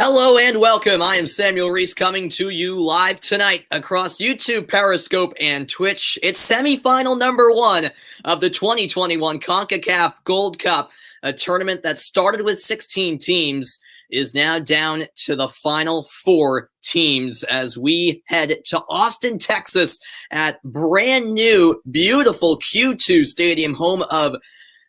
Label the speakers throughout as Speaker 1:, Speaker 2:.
Speaker 1: Hello and welcome. I am Samuel Reese coming to you live tonight across YouTube, Periscope, and Twitch. It's semifinal number one of the 2021 CONCACAF Gold Cup, a tournament that started with 16 teams, is now down to the final 4 teams as we head to Austin, Texas at brand new, beautiful Q2 Stadium, home of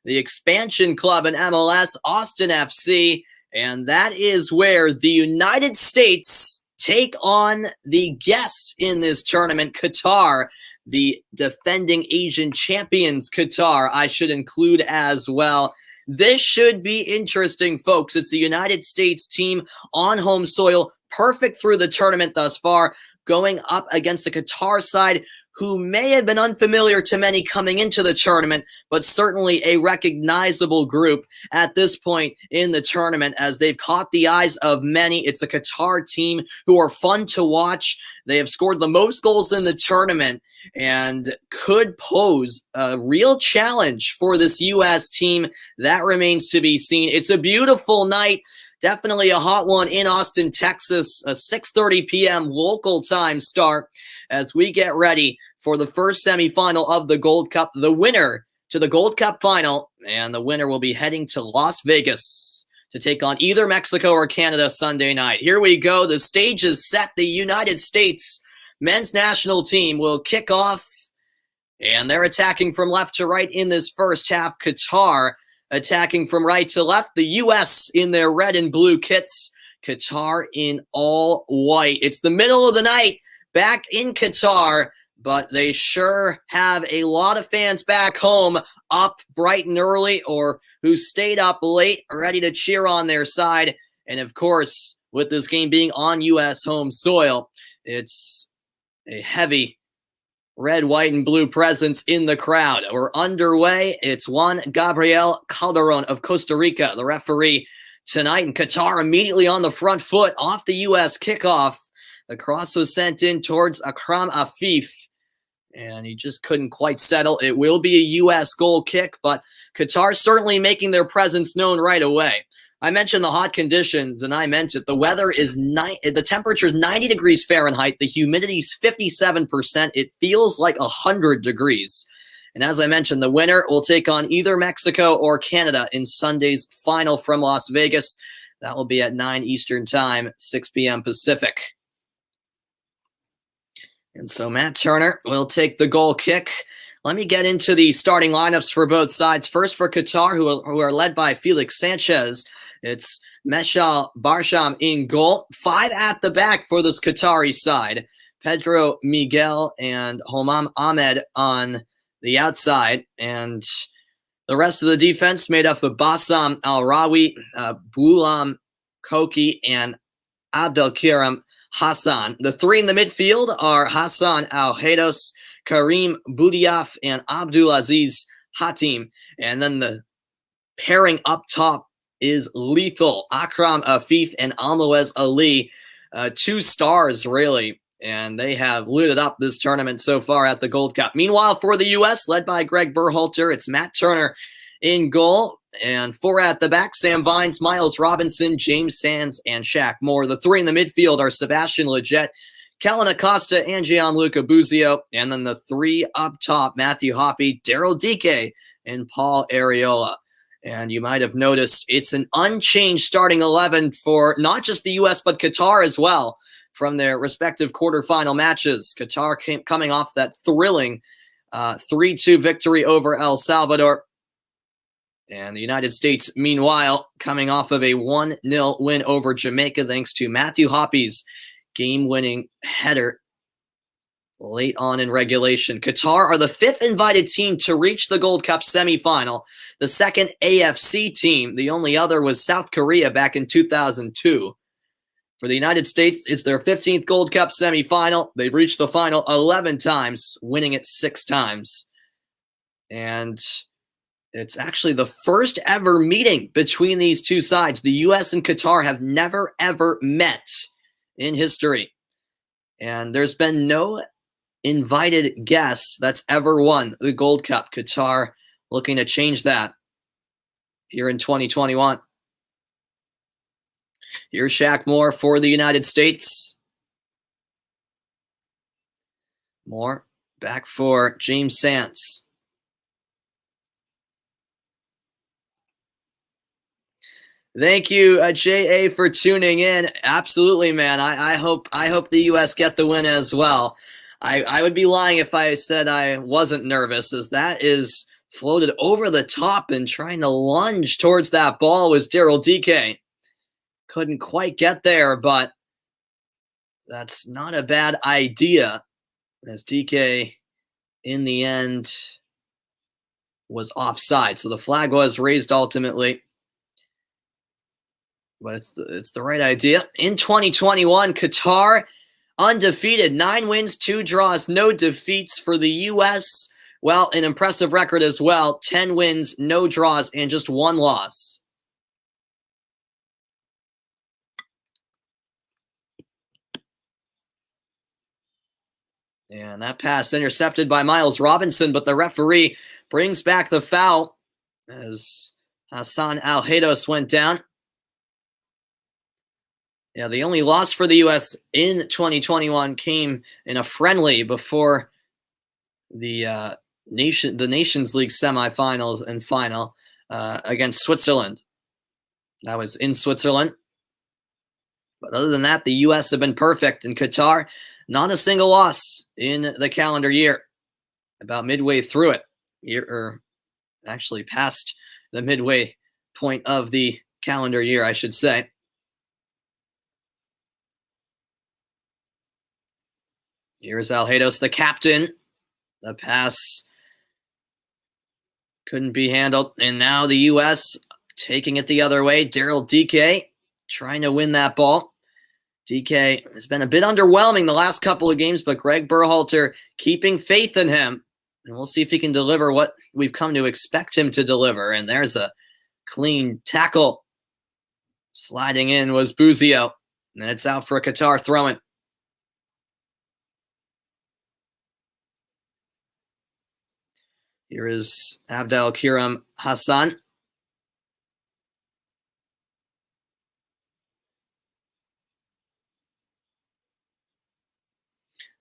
Speaker 1: the expansion club in MLS, Austin FC. And that is where the United States take on the guests in this tournament, Qatar, the defending Asian champions. Qatar, I should include as well. This should be interesting, folks. It's the United States team on home soil, perfect through the tournament thus far, going up against the Qatar side, who may have been unfamiliar to many coming into the tournament, but certainly a recognizable group at this point in the tournament as they've caught the eyes of many. It's a Qatar team who are fun to watch. They have scored the most goals in the tournament and could pose a real challenge for this U.S. team. That remains to be seen. It's a beautiful night. Definitely a hot one in Austin, Texas, a 6:30 p.m. local time start as we get ready for the first semifinal of the Gold Cup. The winner to the Gold Cup final, and the winner will be heading to Las Vegas to take on either Mexico or Canada Sunday night. Here we go. The stage is set. The United States men's national team will kick off, and they're attacking from left to right in this first half. Qatar attacking from right to left. The U.S. in their red and blue kits. Qatar in all white. It's the middle of the night back in Qatar, but they sure have a lot of fans back home up bright and early or who stayed up late, ready to cheer on their side. And of course, with this game being on U.S. home soil, it's a heavy red, white, and blue presence in the crowd. We're underway. It's Juan Gabriel Calderon of Costa Rica, the referee tonight. And Qatar immediately on the front foot off the U.S. kickoff. The cross was sent in towards Akram Afif, and he just couldn't quite settle. It will be a U.S. goal kick, but Qatar certainly making their presence known right away. I mentioned the hot conditions, and I meant it. The weather is the temperature is 90 degrees Fahrenheit. The humidity is 57%. It feels like 100 degrees. And as I mentioned, the winner will take on either Mexico or Canada in Sunday's final from Las Vegas. That will be at 9 Eastern Time, 6 p.m. Pacific. And so Matt Turner will take the goal kick. Let me get into the starting lineups for both sides. First for Qatar, who are led by Felix Sanchez. It's Meshal Barsham in goal. 5 at the back for this Qatari side. Pedro Miguel and Homam Ahmed on the outside. And the rest of the defense made up of Bassam Al-Rawi, Boulam Koki, and Abdelkiram Hassan. The 3 in the midfield are Hassan Al-Hados, Karim Boudiaf, and Abdulaziz Hatim. And then the pairing up top is lethal. Akram Afif and Almoez Ali, 2 stars really, and they have lit it up this tournament so far at the Gold Cup. Meanwhile, for the U.S., led by Greg Berhalter, it's Matt Turner in goal, and 4 at the back, Sam Vines, Miles Robinson, James Sands, and Shaq Moore. The 3 in the midfield are Sebastian Lletget, Kellen Acosta, and Gianluca Buzio, and then the 3 up top, Matthew Hoppe, Daryl Dike, and Paul Areola. And you might have noticed it's an unchanged starting 11 for not just the U.S., but Qatar as well from their respective quarterfinal matches. Qatar coming off that thrilling 3-2 victory over El Salvador. And the United States, meanwhile, coming off of a 1-0 win over Jamaica thanks to Matthew Hoppe's game-winning header late on in regulation. Qatar are the 5th invited team to reach the Gold Cup semifinal, the 2nd AFC team. The only other was South Korea back in 2002. For the United States, it's their 15th Gold Cup semifinal. They've reached the final 11 times, winning it 6 times. And it's actually the first ever meeting between these two sides. The U.S. and Qatar have never, ever met in history. And there's been no invited guest that's ever won the Gold Cup. Qatar looking to change that here in 2021. Here's Shaq Moore for the United States. Moore back for James Sands. Thank you, J.A., for tuning in. Absolutely, man. I hope the U.S. get the win as well. I would be lying if I said I wasn't nervous, as that is floated over the top and trying to lunge towards that ball was Daryl Dike. Couldn't quite get there, but that's not a bad idea, as Dike in the end was offside. So the flag was raised ultimately. But it's the right idea. In 2021, Qatar undefeated, 9 wins, 2 draws, no defeats for the U.S. Well, an impressive record as well, 10 wins, no draws, and just 1 loss. And that pass intercepted by Miles Robinson, but the referee brings back the foul as Hassan Al-Hados went down. Yeah, the only loss for the U.S. in 2021 came in a friendly before the Nations League semifinals and final against Switzerland. That was in Switzerland. But other than that, the U.S. have been perfect. In Qatar, not a single loss in the calendar year. About midway through it, or actually past the midway point of the calendar year, I should say. Here's Al-Hados, the captain. The pass couldn't be handled. And now the U.S. taking it the other way. Daryl Dike trying to win that ball. Dike has been a bit underwhelming the last couple of games, but Greg Berhalter keeping faith in him. And we'll see if he can deliver what we've come to expect him to deliver. And there's a clean tackle. Sliding in was Buzio. And it's out for a Qatar throw-in. Here is Abdel Kiram Hassan.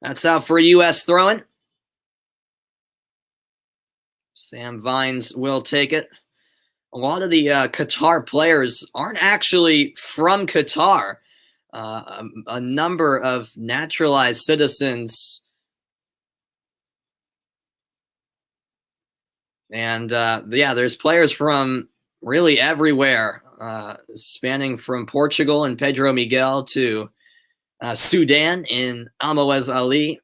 Speaker 1: That's out for a U.S. throw-in. Sam Vines will take it. A lot of the Qatar players aren't actually from Qatar. A number of naturalized citizens. And yeah, there's players from really everywhere, spanning from Portugal and Pedro Miguel to Sudan in Almoez Ali.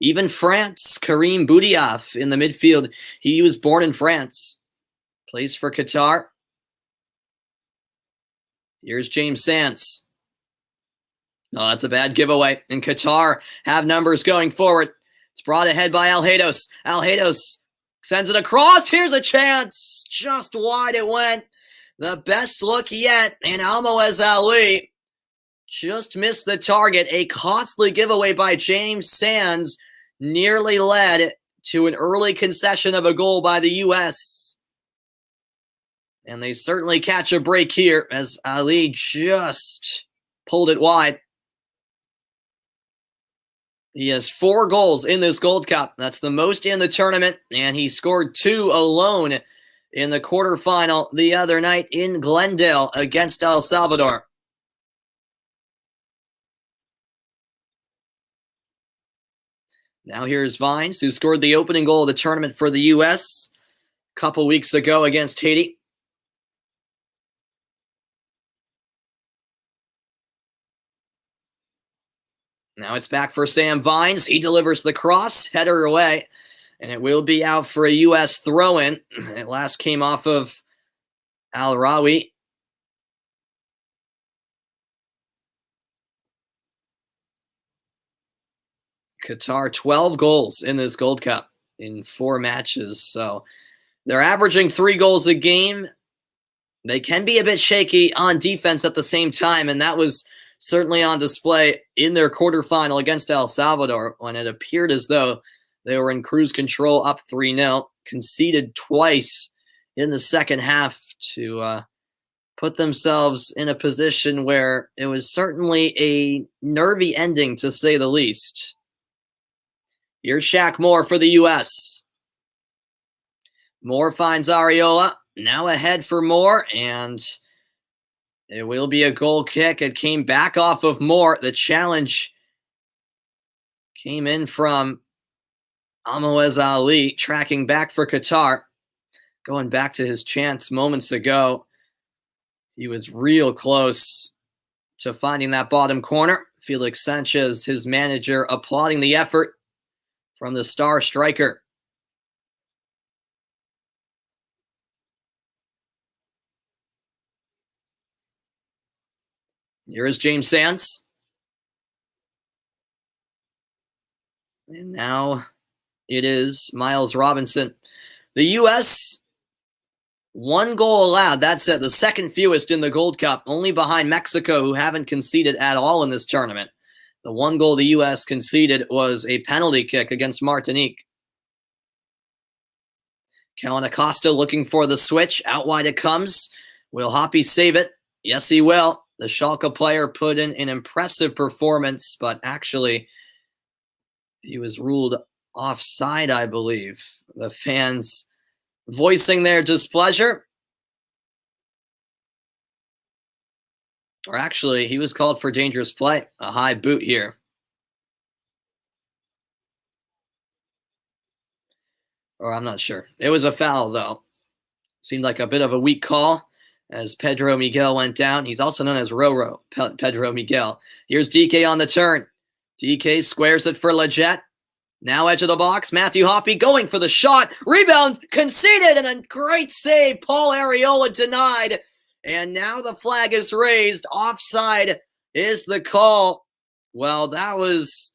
Speaker 1: Even France, Karim Boudiaf in the midfield. He was born in France. Plays for Qatar. Here's James Sands. No, that's a bad giveaway. And Qatar have numbers going forward. It's brought ahead by Al-Hados. Al-Hados sends it across. Here's a chance. Just wide it went. The best look yet. And Almoez Ali just missed the target. A costly giveaway by James Sands nearly led to an early concession of a goal by the U.S. And they certainly catch a break here as Ali just pulled it wide. He has 4 goals in this Gold Cup. That's the most in the tournament, and he scored 2 alone in the quarterfinal the other night in Glendale against El Salvador. Now here's Vines, who scored the opening goal of the tournament for the U.S. a couple weeks ago against Haiti. Now it's back for Sam Vines. He delivers the cross, header away, and it will be out for a U.S. throw-in. It last came off of Al-Rawi. Qatar, 12 goals in this Gold Cup in 4 matches. So they're averaging 3 goals a game. They can be a bit shaky on defense at the same time, and that was certainly on display in their quarterfinal against El Salvador when it appeared as though they were in cruise control up 3-0, conceded twice in the second half to put themselves in a position where it was certainly a nervy ending, to say the least. Here's Shaq Moore for the U.S. Moore finds Arriola. Now ahead for Moore, and it will be a goal kick. It came back off of Moore. The challenge came in from Amoez Ali, tracking back for Qatar. Going back to his chance moments ago, he was real close to finding that bottom corner. Felix Sanchez, his manager, applauding the effort from the star striker. Here is James Sands. And now it is Miles Robinson. The U.S., 1 goal allowed. That's the second fewest in the Gold Cup, only behind Mexico, who haven't conceded at all in this tournament. The 1 goal the U.S. conceded was a penalty kick against Martinique. Kellen Acosta looking for the switch. Out wide it comes. Will Hoppy save it? Yes, he will. The Schalke player put in an impressive performance, but actually he was ruled offside, I believe. The fans voicing their displeasure. Or actually, he was called for dangerous play. A high boot here. Or I'm not sure. It was a foul, though. Seemed like a bit of a weak call as Pedro Miguel went down. He's also known as Roro, Pedro Miguel. Here's DK on the turn. DK squares it for Leggett. Now edge of the box. Matthew Hoppy going for the shot. Rebound conceded, and a great save. Paul Arriola denied. And now the flag is raised. Offside is the call. Well, that was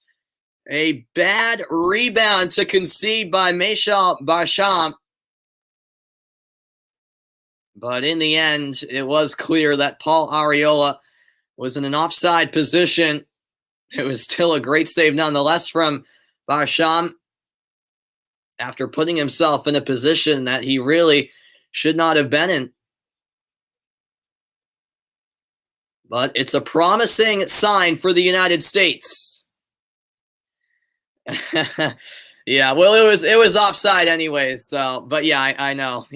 Speaker 1: a bad rebound to concede by Michel Barsham. But in the end, it was clear that Paul Arriola was in an offside position. It was still a great save nonetheless from Barsham after putting himself in a position that he really should not have been in. But it's a promising sign for the United States. Yeah, well, it was offside anyways. So, but yeah, I know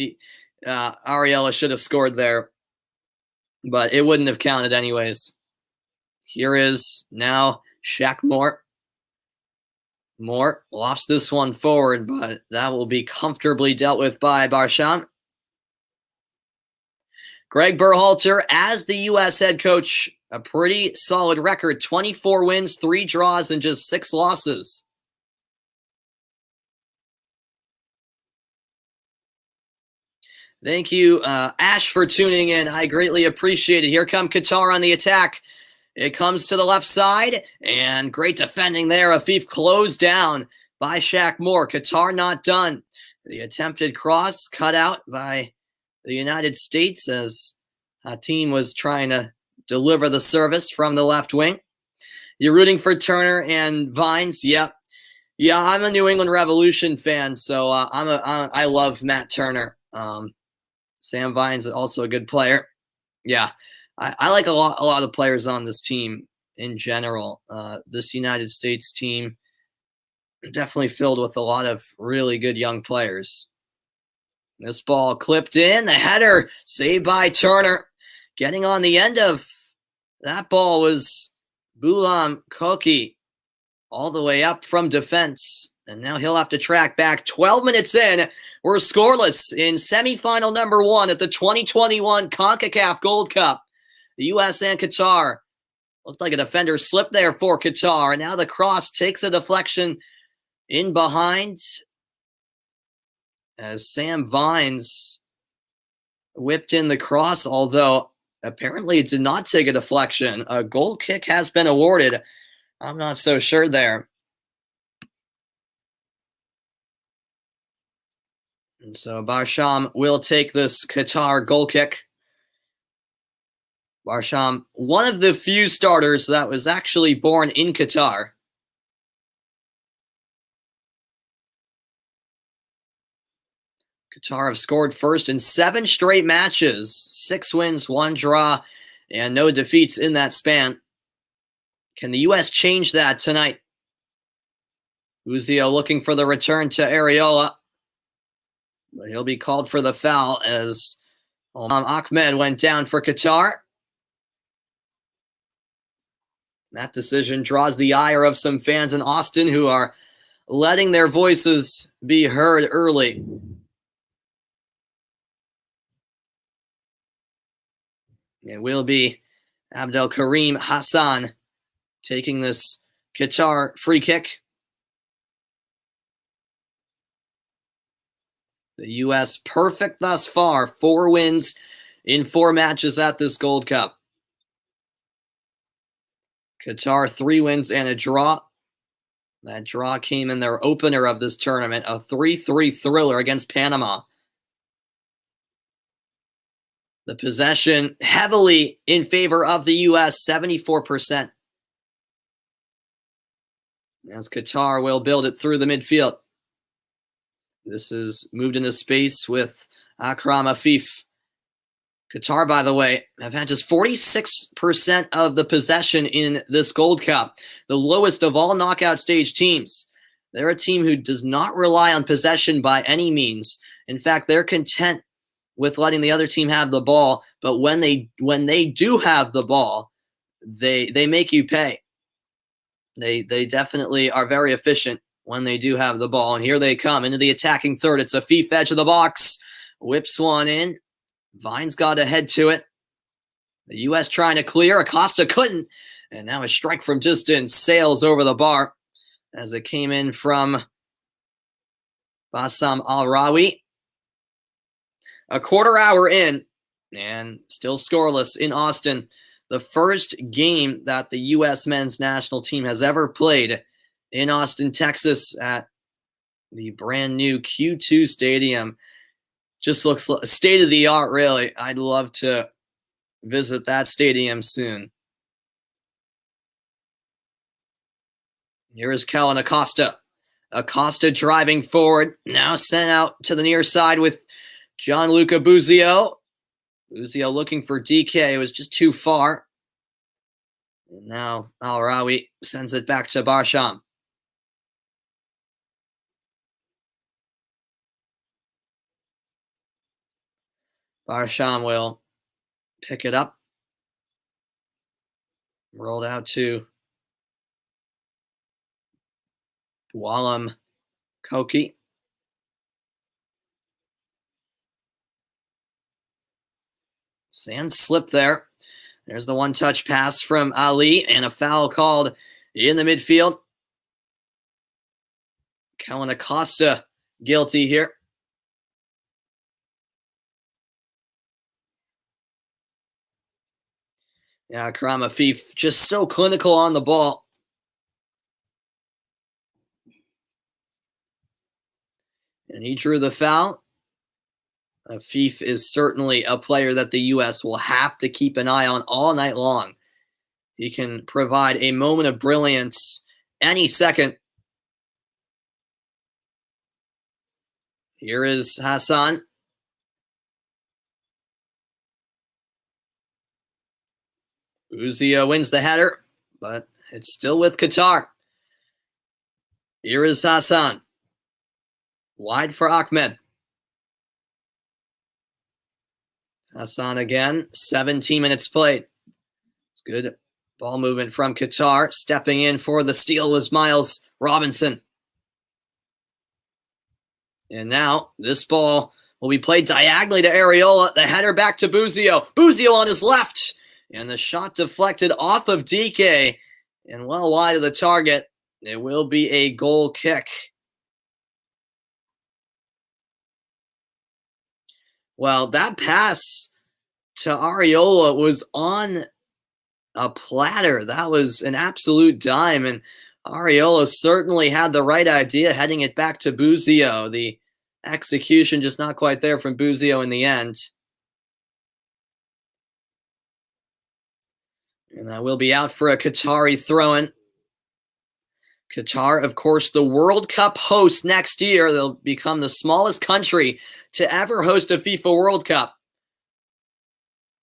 Speaker 1: Arriola should have scored there, but it wouldn't have counted anyways. Here is now Shaq Moore. Moore lofts this one forward, but that will be comfortably dealt with by Barsham. Greg Berhalter, as the U.S. head coach, a pretty solid record. 24 wins, 3 draws, and just 6 losses. Thank you, Ash, for tuning in. I greatly appreciate it. Here come Qatar on the attack. It comes to the left side, and great defending there. Afif closed down by Shaq Moore. Qatar not done. The attempted cross cut out by the United States as Hatim was trying to deliver the service from the left wing. You're rooting for Turner and Vines? Yep. Yeah, I'm a New England Revolution fan, so I love Matt Turner. Sam Vines is also a good player. Yeah, I like a lot of players on this team in general. This United States team definitely filled with a lot of really good young players. This ball clipped in. The header saved by Turner. Getting on the end of that ball was Bulam Koki all the way up from defense. And now he'll have to track back. 12 minutes in, we're scoreless in semifinal number 1 at the 2021 CONCACAF Gold Cup. The U.S. and Qatar. Looked like a defender slipped there for Qatar. And now the cross takes a deflection in behind as Sam Vines whipped in the cross, although apparently it did not take a deflection. A goal kick has been awarded. I'm not so sure there. And so Barsham will take this Qatar goal kick. Barsham, one of the few starters that was actually born in Qatar. Qatar have scored first in 7 straight matches, 6 wins, 1 draw, and no defeats in that span. Can the U.S. change that tonight? Uzio looking for the return to Areola, but he'll be called for the foul as Ahmed went down for Qatar. That decision draws the ire of some fans in Austin who are letting their voices be heard early. It will be Abdel Karim Hassan taking this Qatar free kick. The U.S. perfect thus far, 4 wins in 4 matches at this Gold Cup. Qatar 3 wins and a draw. That draw came in their opener of this tournament, a 3-3 thriller against Panama. The possession heavily in favor of the U.S., 74%. As Qatar will build it through the midfield. This is moved into space with Akram Afif. Qatar, by the way, have had just 46% of the possession in this Gold Cup, the lowest of all knockout stage teams. They're a team who does not rely on possession by any means. In fact, they're content with letting the other team have the ball, but when they do have the ball, they make you pay. They definitely are very efficient when they do have the ball. And here they come into the attacking third. It's Afif, edge of the box, whips one in. Vine's got to head to it. The U.S. trying to clear. Acosta couldn't. And now a strike from distance sails over the bar as it came in from Bassam Al-Rawi. A quarter hour in and still scoreless in Austin. The first game that the U.S. men's national team has ever played in Austin, Texas at the brand new Q2 Stadium. Just looks like state of the art, really. I'd love to visit that stadium soon. Here is Kellen Acosta. Acosta driving forward. Now sent out to the near side with Gianluca Buzio. Buzio looking for DK. It was just too far. And now Al-Rawi sends it back to Barsham. Barsham will pick it up. Rolled out to Walam Koki. Sand slip there. There's the one-touch pass from Ali and a foul called in the midfield. Kellen Acosta guilty here. Yeah, Akram Afif just so clinical on the ball. And he drew the foul. Afif is certainly a player that the U.S. will have to keep an eye on all night long. He can provide a moment of brilliance any second. Here is Hassan. Uzio wins the header, but it's still with Qatar. Here is Hassan. Wide for Ahmed. Hassan again, 17 minutes played. It's good ball movement from Qatar. Stepping in for the steal was Miles Robinson. And now this ball will be played diagonally to Areola. The header back to Buzio. Buzio on his left. And the shot deflected off of DK and well wide of the target. It will be a goal kick. Well, that pass to Areola was on a platter. That was an absolute dime. And Areola certainly had the right idea, heading it back to Buzio. The execution just not quite there from Buzio in the end. And that will be out for a Qatari throw-in. Qatar, of course, the World Cup host next year. They'll become the smallest country to ever host a FIFA World Cup.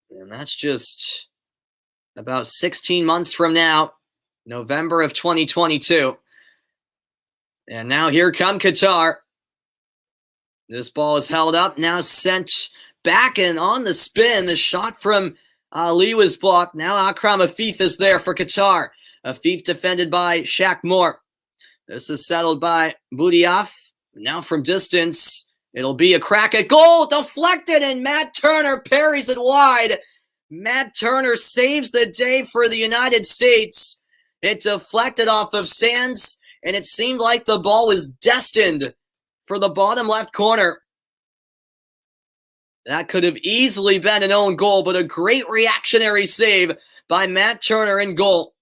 Speaker 1: And that's just about 16 months from now, November of 2022. And now here come Qatar. This ball is held up, now sent back and on the spin. The shot from Ali was blocked. Now Akram Afif is there for Qatar. Afif defended by Shaq Moore. This is settled by Boudiaf. Now from distance, it'll be a crack at goal. Deflected, and Matt Turner parries it wide. Matt Turner saves the day for the United States. It deflected off of Sands, and it seemed like the ball was destined for the bottom left corner. That could have easily been an own goal, but a great reactionary save by Matt Turner in goal.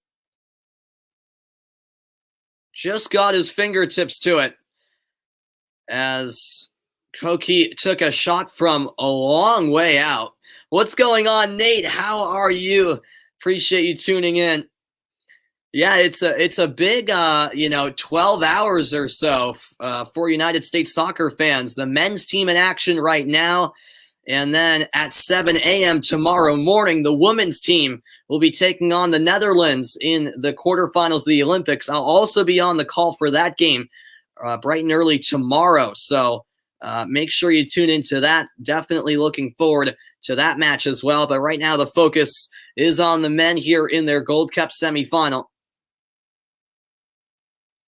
Speaker 1: Just got his fingertips to it as Koki took a shot from a long way out. What's going on, Nate? How are you? Appreciate you tuning in. Yeah, it's a big 12 hours or so for United States soccer fans. The men's team in action right now. And then at 7 a.m. tomorrow morning, the women's team will be taking on the Netherlands in the quarterfinals of the Olympics. I'll also be on the call for that game bright and early tomorrow. So make sure you tune into that. Definitely looking forward to that match as well. But right now the focus is on the men here in their Gold Cup semifinal.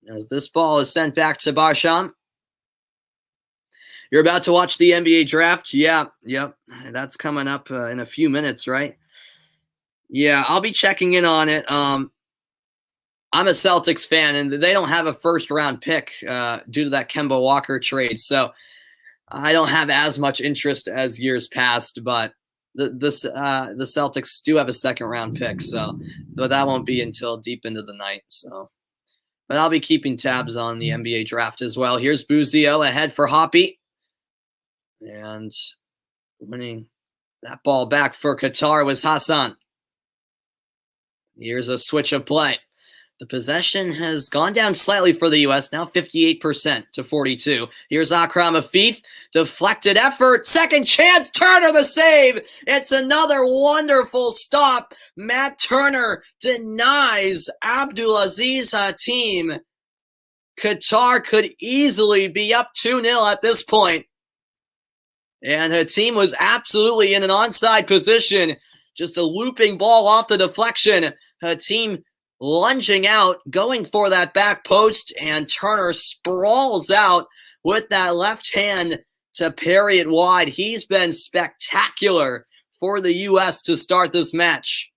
Speaker 1: As this ball is sent back to Barsham. You're about to watch the NBA draft? Yeah, yep. That's coming up in a few minutes, right? Yeah, I'll be checking in on it. I'm a Celtics fan, and they don't have a first-round pick due to that Kemba Walker trade. So I don't have as much interest as years past, but the Celtics do have a second-round pick. So, but that won't be until deep into the night. So, but I'll be keeping tabs on the NBA draft as well. Here's Buzio ahead for Hoppy. And winning that ball back for Qatar was Hassan. Here's a switch of play. The possession has gone down slightly for the U.S., now 58% to 42. Here's Akram Afif. Deflected effort. Second chance. Turner the save. It's another wonderful stop. Matt Turner denies Abdulaziz Hatim. Qatar could easily be up 2-0 at this point. And Hatim was absolutely in an onside position. Just a looping ball off the deflection. Hatim lunging out, going for that back post, and Turner sprawls out with that left hand to parry it wide. He's been spectacular for the U.S. to start this match.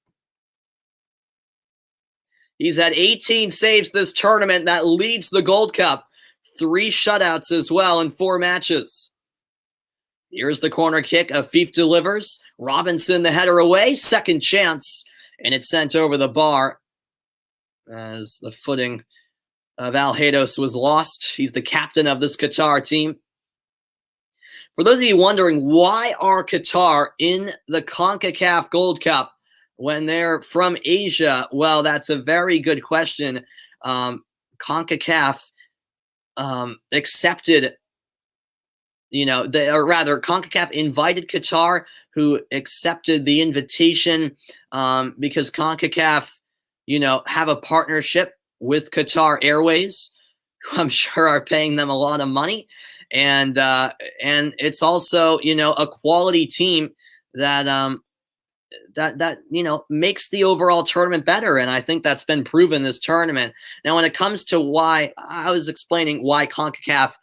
Speaker 1: He's had 18 saves this tournament. That leads the Gold Cup. 3 shutouts as well in 4 matches. Here's the corner kick. Afif delivers. Robinson the header away. Second chance. And it's sent over the bar as the footing of Al Hados was lost. He's the captain of this Qatar team. For those of you wondering, why are Qatar in the CONCACAF Gold Cup when they're from Asia? Well, that's a very good question. CONCACAF accepted, CONCACAF invited Qatar, who accepted the invitation because CONCACAF, have a partnership with Qatar Airways, who I'm sure are paying them a lot of money. And it's also, a quality team that makes the overall tournament better. And I think that's been proven this tournament. Now, when it comes to why, I was explaining why CONCACAF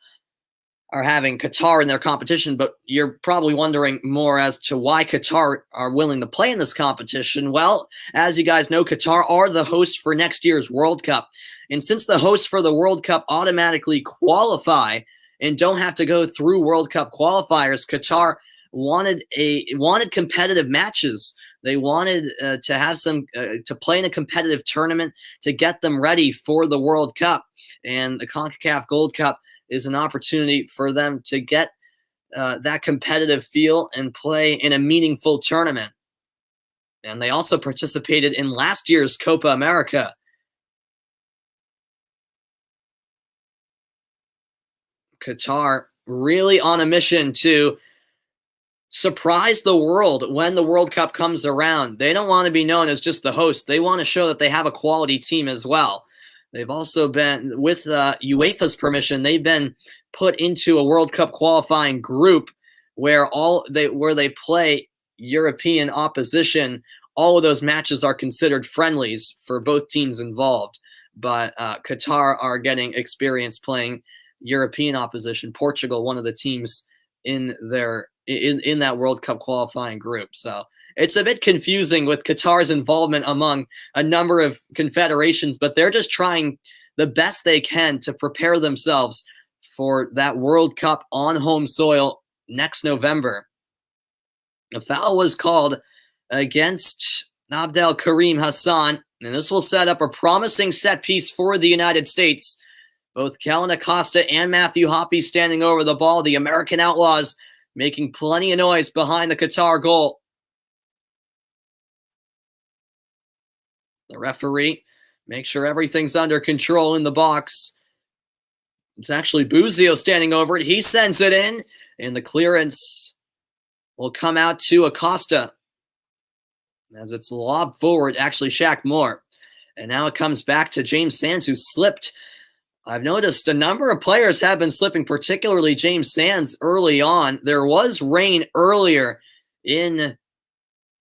Speaker 1: are having Qatar in their competition, but you're probably wondering more as to why Qatar are willing to play in this competition. Well, as you guys know, Qatar are the host for next year's World Cup. And since the hosts for the World Cup automatically qualify and don't have to go through World Cup qualifiers, Qatar wanted competitive matches. They wanted to have to play in a competitive tournament to get them ready for the World Cup. And the CONCACAF Gold Cup is an opportunity for them to get that competitive feel and play in a meaningful tournament. And they also participated in last year's Copa America. Qatar really on a mission to surprise the world when the World Cup comes around. They don't want to be known as just the host. They want to show that they have a quality team as well. They've also been, with UEFA's permission, they've been put into a World Cup qualifying group where they play European opposition. All of those matches are considered friendlies for both teams involved. But Qatar are getting experience playing European opposition. Portugal, one of the teams in that World Cup qualifying group. So it's a bit confusing with Qatar's involvement among a number of confederations, but they're just trying the best they can to prepare themselves for that World Cup on home soil next November. A foul was called against Abdel Karim Hassan, and this will set up a promising set piece for the United States. Both Kellen Acosta and Matthew Hoppe standing over the ball. The American Outlaws making plenty of noise behind the Qatar goal. The referee makes sure everything's under control in the box. It's actually Buzio standing over it. He sends it in, and the clearance will come out to Acosta as it's lobbed forward, actually Shaq Moore. And now it comes back to James Sands, who slipped. I've noticed a number of players have been slipping, particularly James Sands early on. There was rain earlier in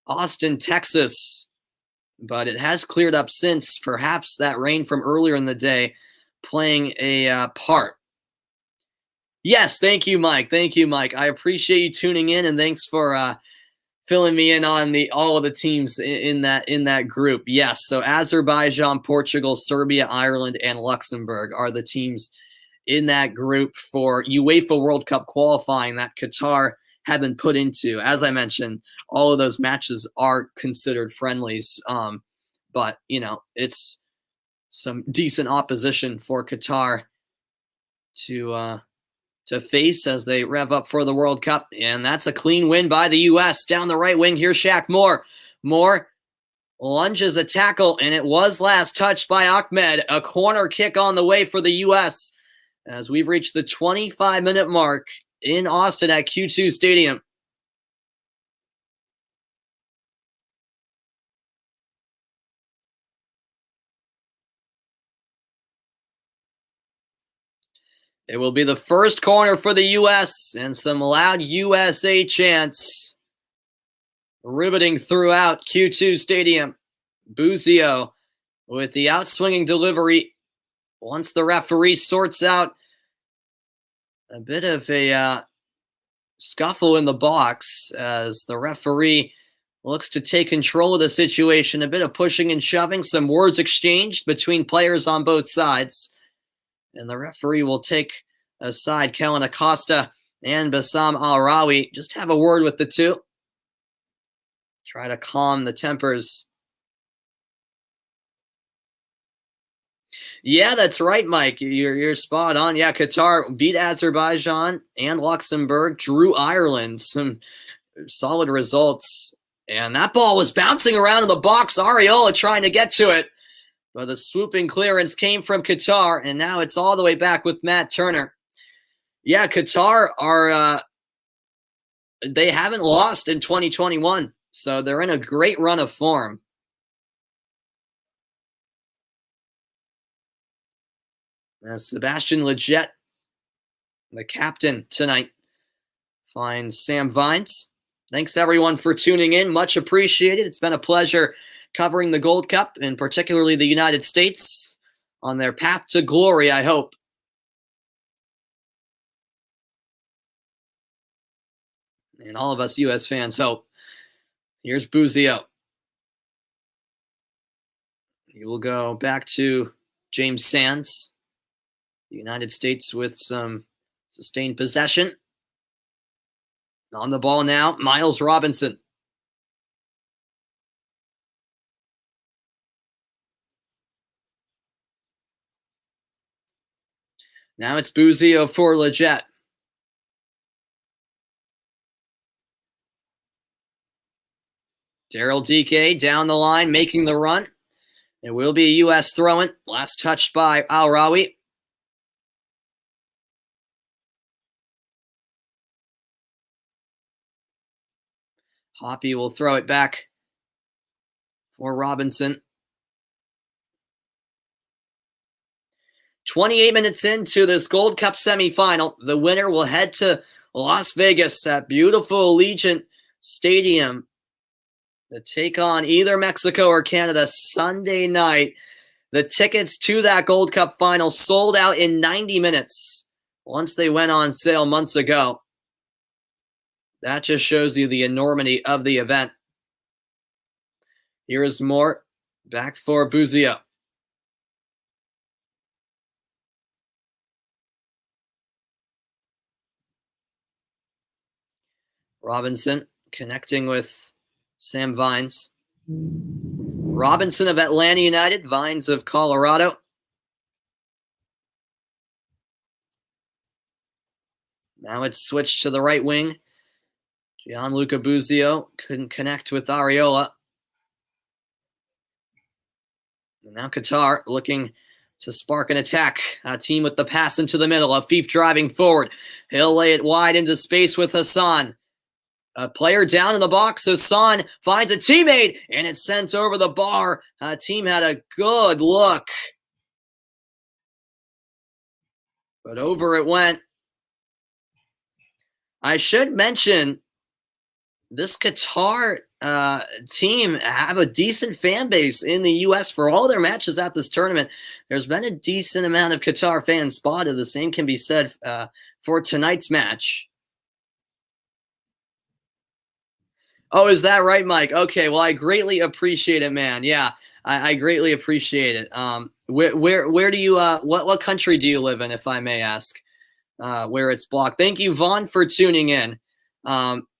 Speaker 1: Austin, Texas, but it has cleared up since. Perhaps that rain from earlier in the day playing a part. Yes, thank you, Mike. Thank you, Mike. I appreciate you tuning in, and thanks for filling me in on all of the teams in that group. Yes, so Azerbaijan, Portugal, Serbia, Ireland, and Luxembourg are the teams in that group for UEFA World Cup qualifying that Qatar have been put into. As I mentioned, all of those matches are considered friendlies, but it's some decent opposition for Qatar to face as they rev up for the World Cup. And that's a clean win by the U.S. Down the right wing, here's Shaq Moore. Moore lunges a tackle, and it was last touched by Ahmed. A corner kick on the way for the U.S. as we've reached the 25-minute mark in Austin at Q2 Stadium. It will be the first corner for the U.S. and some loud USA chants riveting throughout Q2 Stadium. Buzio with the outswinging delivery. Once the referee sorts out a bit of a scuffle in the box as the referee looks to take control of the situation. A bit of pushing and shoving, some words exchanged between players on both sides. And the referee will take aside Kellen Acosta and Bassam Al-Rawi. Just have a word with the two. Try to calm the tempers. Yeah, that's right, Mike. You're spot on. Yeah, Qatar beat Azerbaijan and Luxembourg, drew Ireland. Some solid results. And that ball was bouncing around in the box. Ariola trying to get to it. But the swooping clearance came from Qatar, and now it's all the way back with Matt Turner. Yeah, Qatar they haven't lost in 2021, so they're in a great run of form. As Sebastian Lletget, the captain tonight, finds Sam Vines. Thanks, everyone, for tuning in. Much appreciated. It's been a pleasure covering the Gold Cup, and particularly the United States on their path to glory, I hope. And all of us U.S. fans hope. Here's Buzio. He will go back to James Sands. The United States with some sustained possession. On the ball now, Miles Robinson. Now it's Buzio for Lletget. Daryl DK down the line, making the run. It will be a U.S. throw-in. Last touched by Al-Rawi. Hoppy will throw it back for Robinson. 28 minutes into this Gold Cup semifinal, the winner will head to Las Vegas at beautiful Allegiant Stadium to take on either Mexico or Canada Sunday night. The tickets to that Gold Cup final sold out in 90 minutes once they went on sale months ago. That just shows you the enormity of the event. Here is more. Back for Buzio. Robinson connecting with Sam Vines. Robinson of Atlanta United, Vines of Colorado. Now it's switched to the right wing. Gianluca Buzio couldn't connect with Ariola. And now Qatar looking to spark an attack. A team with the pass into the middle. Afif driving forward. He'll lay it wide into space with Hassan. A player down in the box. Hassan finds a teammate, and it's sent over the bar. Team had a good look, but over it went. I should mention this Qatar team have a decent fan base in the U.S. for all their matches at this tournament. There's been a decent amount of Qatar fans spotted. The same can be said for tonight's match. Oh, is that right, Mike? Okay, well, I greatly appreciate it, man. Yeah, I greatly appreciate it. Where do you what country do you live in, if I may ask? Where it's blocked. Thank you, Vaughn, for tuning in.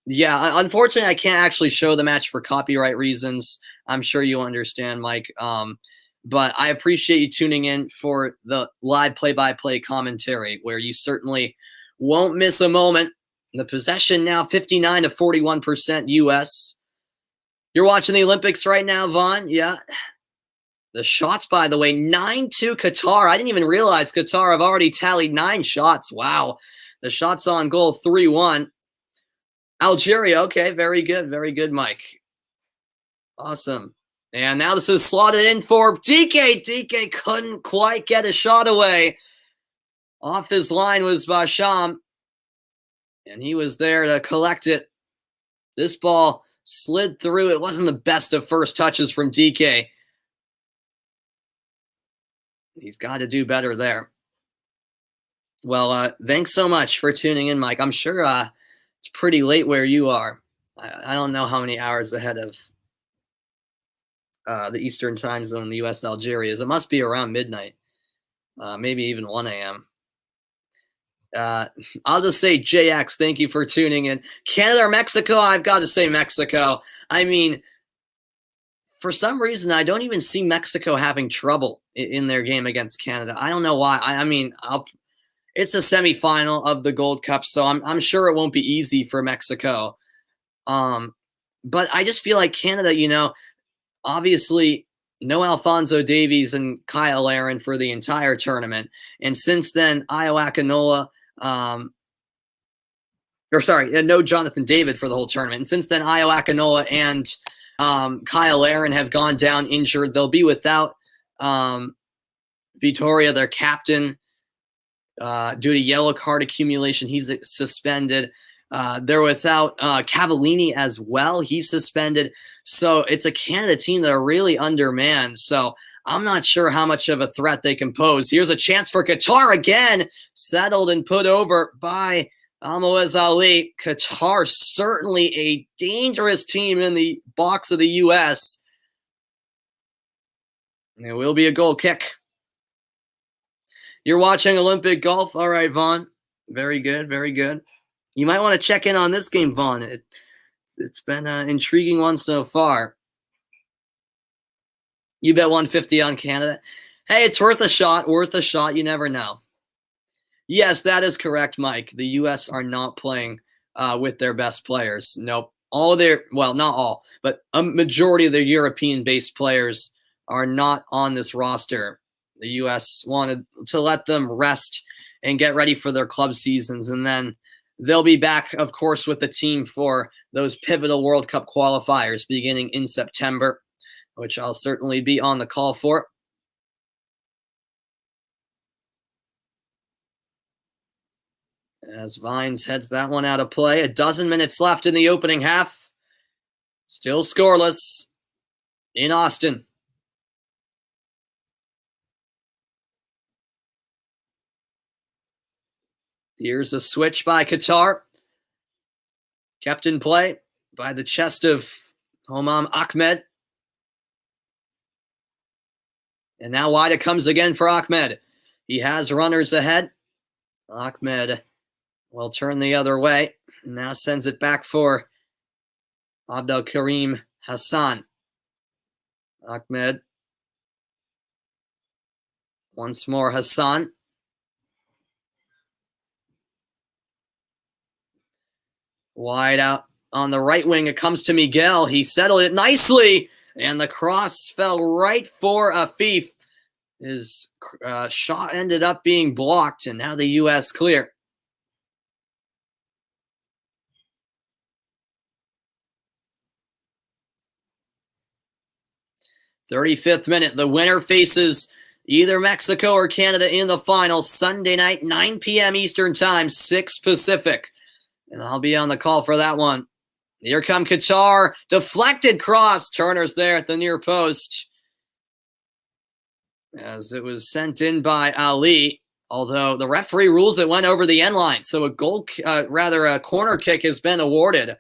Speaker 1: Yeah, unfortunately, I can't actually show the match for copyright reasons. I'm sure you understand, Mike. But I appreciate you tuning in for the live play-by-play commentary, where you certainly won't miss a moment. The possession now 59 to 41% U.S. You're watching the Olympics right now, Vaughn? Yeah. The shots, by the way, 9-2 Qatar. I didn't even realize Qatar have already tallied 9 shots. Wow. The shots on goal, 3-1. Algeria, okay, very good, Mike. Awesome. And now this is slotted in for DK. DK couldn't quite get a shot away. Off his line was Basham, and he was there to collect it. This ball slid through. It wasn't the best of first touches from DK. He's got to do better there. Well, thanks so much for tuning in, Mike. I'm sure it's pretty late where you are. I don't know how many hours ahead of the Eastern time zone in the U.S. Algeria is. It must be around midnight, maybe even 1 a.m. I'll just say JX, thank you for tuning in. Canada or Mexico? I've got to say Mexico. I mean, for some reason, I don't even see Mexico having trouble in their game against Canada. I don't know why. I mean, it's a semifinal of the Gold Cup, so I'm sure it won't be easy for Mexico. But I just feel like Canada, obviously no Alphonso Davies and Kyle Aaron for the entire tournament. And since then, Ayo Akinola, no Jonathan David for the whole tournament. And since then, Ayo Akinola and Kyle Aaron have gone down injured. They'll be without Vitoria, their captain, due to yellow card accumulation. He's suspended. They're without Cavallini as well. He's suspended. So it's a Canada team that are really undermanned. So I'm not sure how much of a threat they can pose. Here's a chance for Qatar again. Settled and put over by Almoez Ali. Qatar certainly a dangerous team in the box of the U.S. It will be a goal kick. You're watching Olympic golf. All right, Vaughn. Very good, very good. You might want to check in on this game, Vaughn. It's been an intriguing one so far. You bet 150 on Canada. Hey, it's worth a shot. You never know. Yes, that is correct, Mike. The U.S. are not playing with their best players. Nope. Not all, but a majority of their European-based players are not on this roster. The U.S. wanted to let them rest and get ready for their club seasons, and then they'll be back, of course, with the team for those pivotal World Cup qualifiers beginning in September, which I'll certainly be on the call for. As Vines heads that one out of play. A dozen minutes left in the opening half. Still scoreless in Austin. Here's a switch by Qatar. Kept in play by the chest of Homam Ahmed. And now wide it comes again for Ahmed. He has runners ahead. Ahmed will turn the other way. Now sends it back for Abdel Karim Hassan. Ahmed. Once more Hassan. Wide out on the right wing. It comes to Miguel. He settled it nicely. And the cross fell right for Afif. His shot ended up being blocked. And now the U.S. clear. "35th minute. The winner faces either Mexico or Canada in the final Sunday night, 9 p.m. Eastern Time, 6 Pacific. And I'll be on the call for that one. Here come Qatar. Deflected cross. Turner's there at the near post. As it was sent in by Ali. Although the referee rules it went over the end line. So a a corner kick has been awarded. It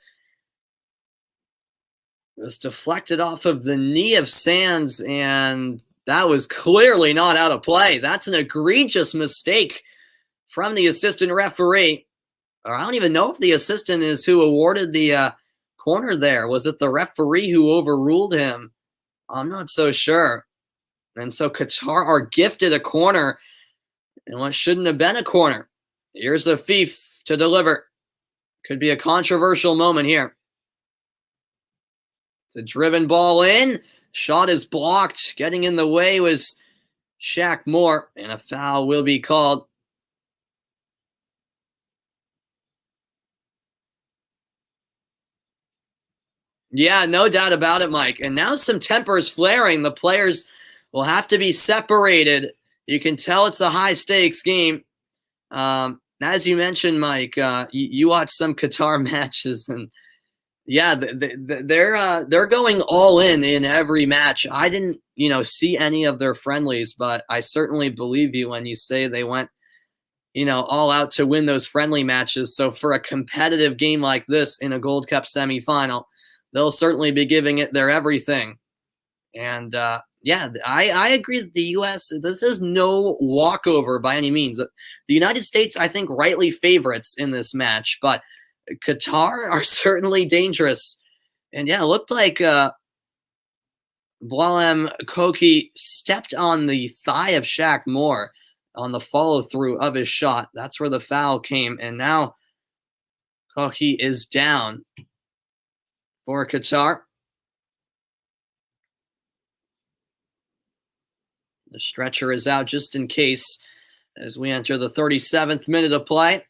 Speaker 1: was deflected off of the knee of Sands, and that was clearly not out of play. That's an egregious mistake from the assistant referee. Or I don't even know if the assistant is who awarded the corner there. Was it the referee who overruled him? I'm not so sure. And so Qatar are gifted a corner in what shouldn't have been a corner. Here's Afif to deliver. Could be a controversial moment here. It's a driven ball in. Shot is blocked. Getting in the way was Shaq Moore, and a foul will be called. Yeah, no doubt about it, Mike. And now some tempers flaring. The players will have to be separated. You can tell it's a high-stakes game. As you mentioned, Mike, you watch some Qatar matches, and yeah, they're going all in every match. I didn't, see any of their friendlies, but I certainly believe you when you say they went, all out to win those friendly matches. So for a competitive game like this in a Gold Cup semifinal, they'll certainly be giving it their everything. And I agree that the U.S., this is no walkover by any means. The United States, I think, rightly favorites in this match, but Qatar are certainly dangerous. And yeah, it looked like Blalem Koki stepped on the thigh of Shaq Moore on the follow-through of his shot. That's where the foul came. And now Koki is down for Qatar. The stretcher is out just in case as we enter the 37th minute of play.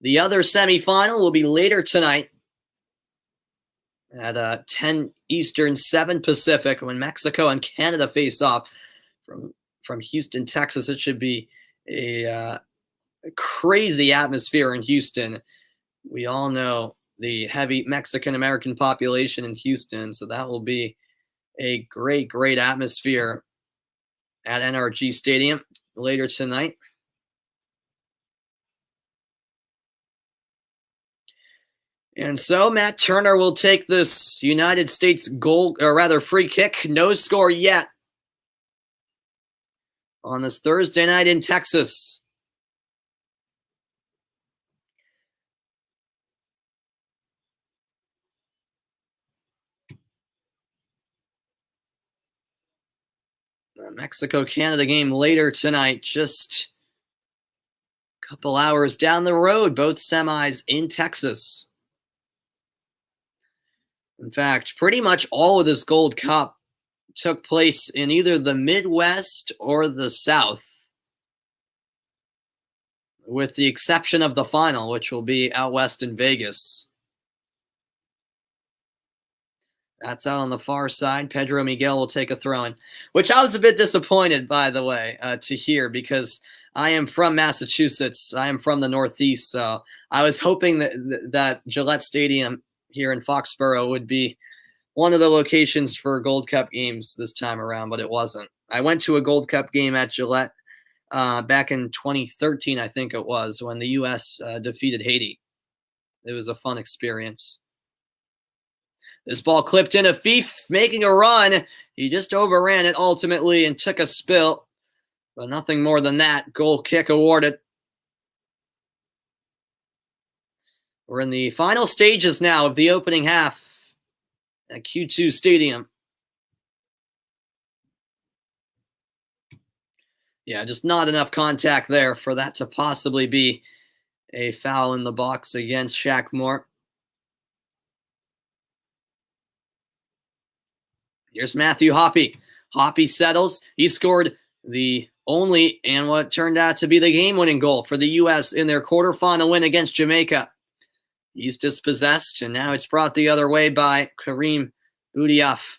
Speaker 1: The other semifinal will be later tonight at 10 Eastern, 7 Pacific, when Mexico and Canada face off from Houston, Texas. It should be a crazy atmosphere in Houston. We all know the heavy Mexican-American population in Houston, so that will be a great, great atmosphere at NRG Stadium later tonight. And so Matt Turner will take this United States free kick. No score yet on this Thursday night in Texas. The Mexico-Canada game later tonight, just a couple hours down the road, both semis in Texas. In fact, pretty much all of this Gold Cup took place in either the Midwest or the South. with the exception of the final, which will be out west in Vegas. That's out on the far side. Pedro Miguel will take a throw-in, which I was a bit disappointed, by the way, to hear, because I am from Massachusetts. I am from the Northeast, so I was hoping that Gillette Stadium here in Foxborough would be one of the locations for Gold Cup games this time around, but it wasn't. I went to a Gold Cup game at Gillette back in 2013, I think it was, when the U.S. Defeated Haiti. It was a fun experience. This ball clipped in. Afif making a run. He just overran it ultimately and took a spill, but nothing more than that. Goal kick awarded. We're in the final stages now of the opening half at Q2 Stadium. Yeah, just not enough contact there for that to possibly be a foul in the box against Shaq Moore. Here's Matthew Hoppe. Hoppe settles. He scored the only and what turned out to be the game-winning goal for the U.S. in their quarterfinal win against Jamaica. He's dispossessed, and now it's brought the other way by Kareem Boudiaf.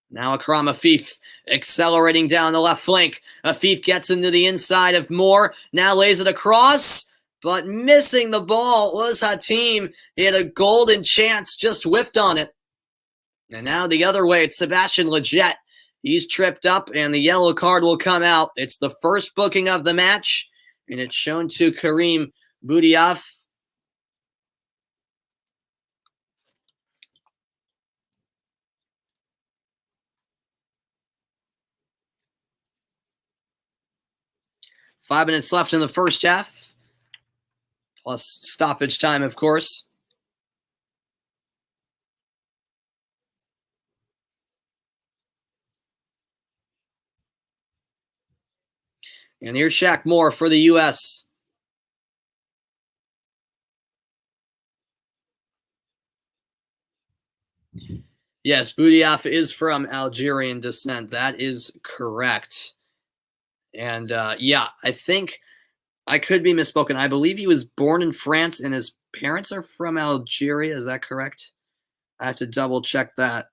Speaker 1: Now Akram Afif accelerating down the left flank. Afif gets into the inside of Moore. Now lays it across, but missing the ball was Hatim. He had a golden chance, just whiffed on it. And now the other way, it's Sebastian Lletget. He's tripped up, and the yellow card will come out. It's the first booking of the match, and it's shown to Kareem Boudiaf. Five minutes left in the first half, plus stoppage time, of course. And here's Shaq Moore for the U.S. Yes, Boudiaf is from Algerian descent. That is correct. And yeah, I think I could be misspoken. I believe he was born in France and his parents are from Algeria. Is that correct? I have to double check that.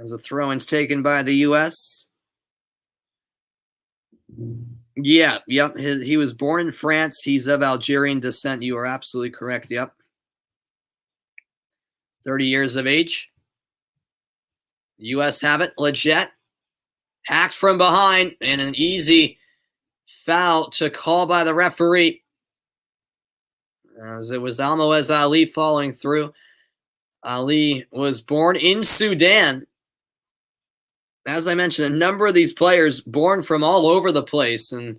Speaker 1: As a throw-in's taken by the U.S. Yeah, yep. He was born in France. He's of Algerian descent. You are absolutely correct. Yep. 30 years of age. The U.S. have it. Lletget hacked from behind, and an easy foul to call by the referee. As it was Almoez Ali following through. Ali was born in Sudan. As I mentioned, a number of these players born from all over the place. And,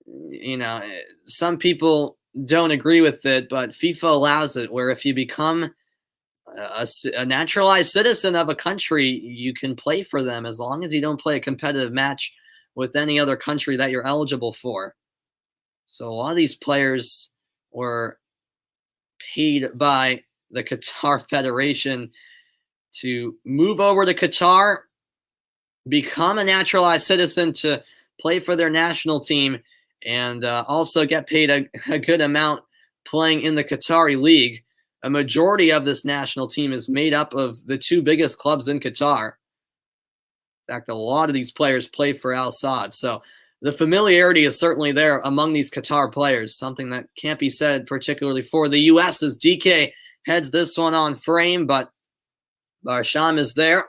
Speaker 1: you know, some people don't agree with it, but FIFA allows it, where if you become a naturalized citizen of a country, you can play for them as long as you don't play a competitive match with any other country that you're eligible for. So a lot of these players were paid by the Qatar Federation to move over to Qatar, become a naturalized citizen to play for their national team, and also get paid a good amount playing in the Qatari League. A majority of this national team is made up of the two biggest clubs in Qatar. In fact, a lot of these players play for Al Sadd. So the familiarity is certainly there among these Qatar players, something that can't be said particularly for the U.S. as DK heads this one on frame, but Barsham is there.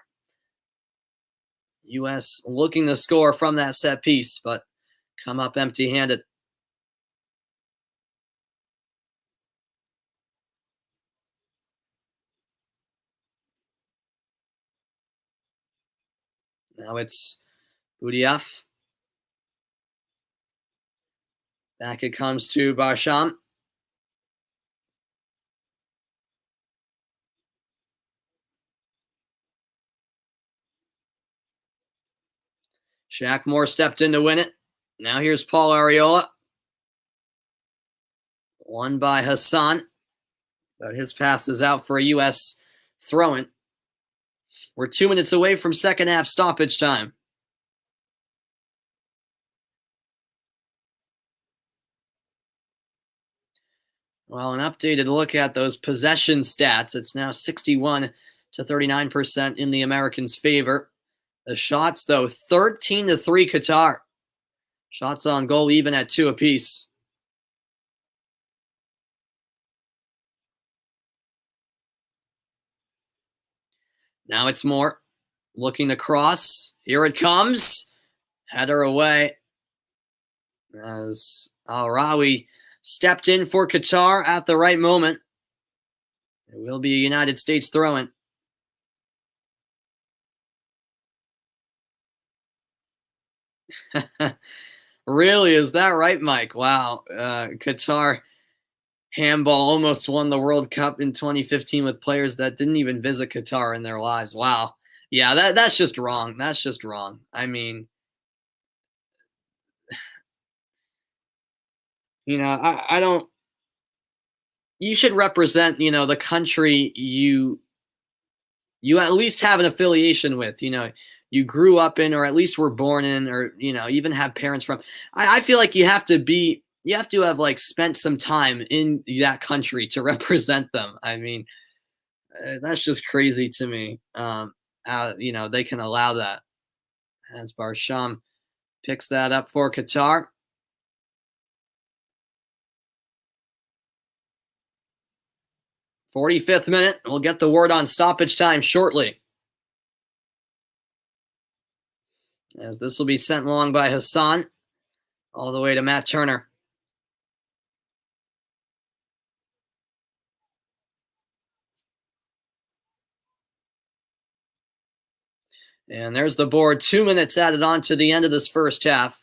Speaker 1: U.S. looking to score from that set piece, but come up empty-handed. Now it's Boudiaf. Back it comes to Barsham. Shaq Moore stepped in to win it. Now here's Paul Arriola. Won by Hassan. But his pass is out for a U.S. throw-in. We're 2 minutes away from second half stoppage time. Well, an updated look at those possession stats. It's now 61 to 39% in the Americans' favor. The shots, though, 13 to 3 Qatar. Shots on goal even at 2 apiece. Now it's Moore looking to cross. Here it comes. Header away as Al-Rawi stepped in for Qatar at the right moment. It will be a United States throw-in. Really? Is that right, Mike? Wow. Qatar handball almost won the World Cup in 2015 with players that didn't even visit Qatar in their lives. Wow. Yeah, that's just wrong. That's just wrong. I mean, I don't. You should represent, the country you at least have an affiliation with. You grew up in, or at least were born in, or even have parents from. I feel like you have to have like spent some time in that country to represent them. I mean, that's just crazy to me. They can allow that. As Barsham picks that up for Qatar. 45th minute. We'll get the word on stoppage time shortly. As this will be sent along by Hassan all the way to Matt Turner. And there's the board. 2 minutes added on to the end of this first half.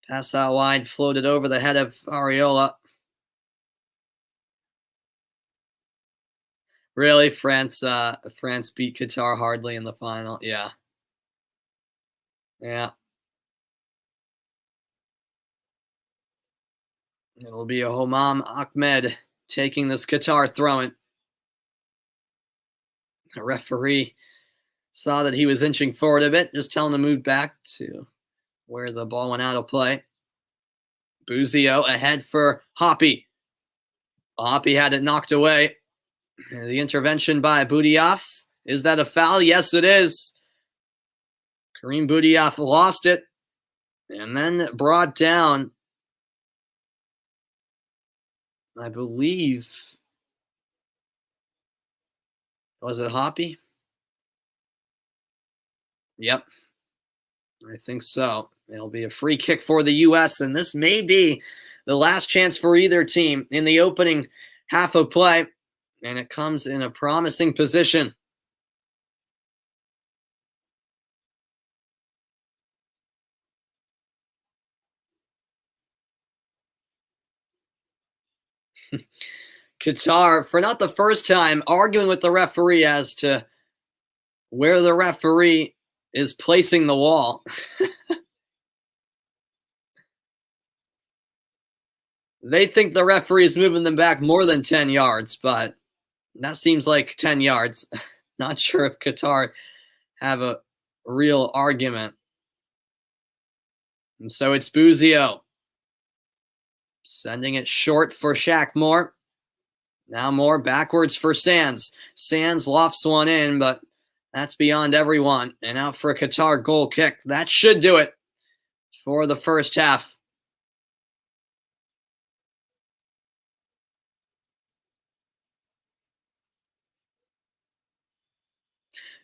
Speaker 1: Pass out wide, floated over the head of Areola. Really, France beat Qatar hardly in the final. Yeah. It'll be a Homam Ahmed taking this Qatar throw-in. The referee saw that he was inching forward a bit, just telling him to move back to where the ball went out of play. Buzio ahead for Hoppy. Hoppy had it knocked away. The intervention by Budiaf. Is that a foul? Yes, it is. Karim Budiaf lost it and then brought down, I believe, was it Hoppy? Yep, I think so. It'll be a free kick for the U.S., and this may be the last chance for either team in the opening half of play, and it comes in a promising position. Qatar, for not the first time, arguing with the referee as to where the referee is placing the wall. They think the referee is moving them back more than 10 yards, but that seems like 10 yards. Not sure if Qatar have a real argument. And so it's Buzio sending it short for Shaq Moore. Now Moore backwards for Sands. Sands lofts one in, but that's beyond everyone. And out for a Qatar goal kick. That should do it for the first half.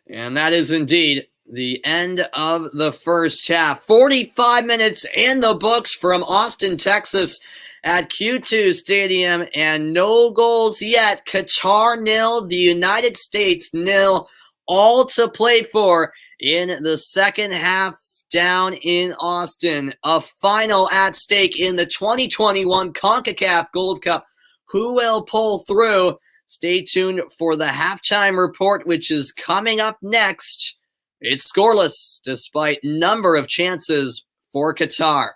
Speaker 1: And that is indeed the end of the first half. 45 minutes in the books from Austin, Texas at Q2 Stadium, and no goals yet. Qatar 0, the United States 0, all to play for in the second half down in Austin. A final at stake in the 2021 CONCACAF Gold Cup. Who will pull through? Stay tuned for the halftime report, which is coming up next. It's scoreless despite number of chances for Qatar.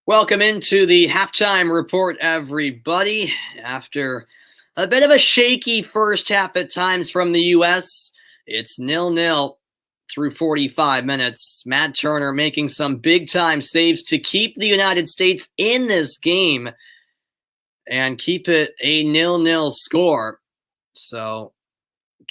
Speaker 1: Welcome into the halftime report, everybody. After a bit of a shaky first half at times from the U.S., it's 0-0 through 45 minutes. Matt Turner making some big-time saves to keep the United States in this game and keep it a 0-0 score. So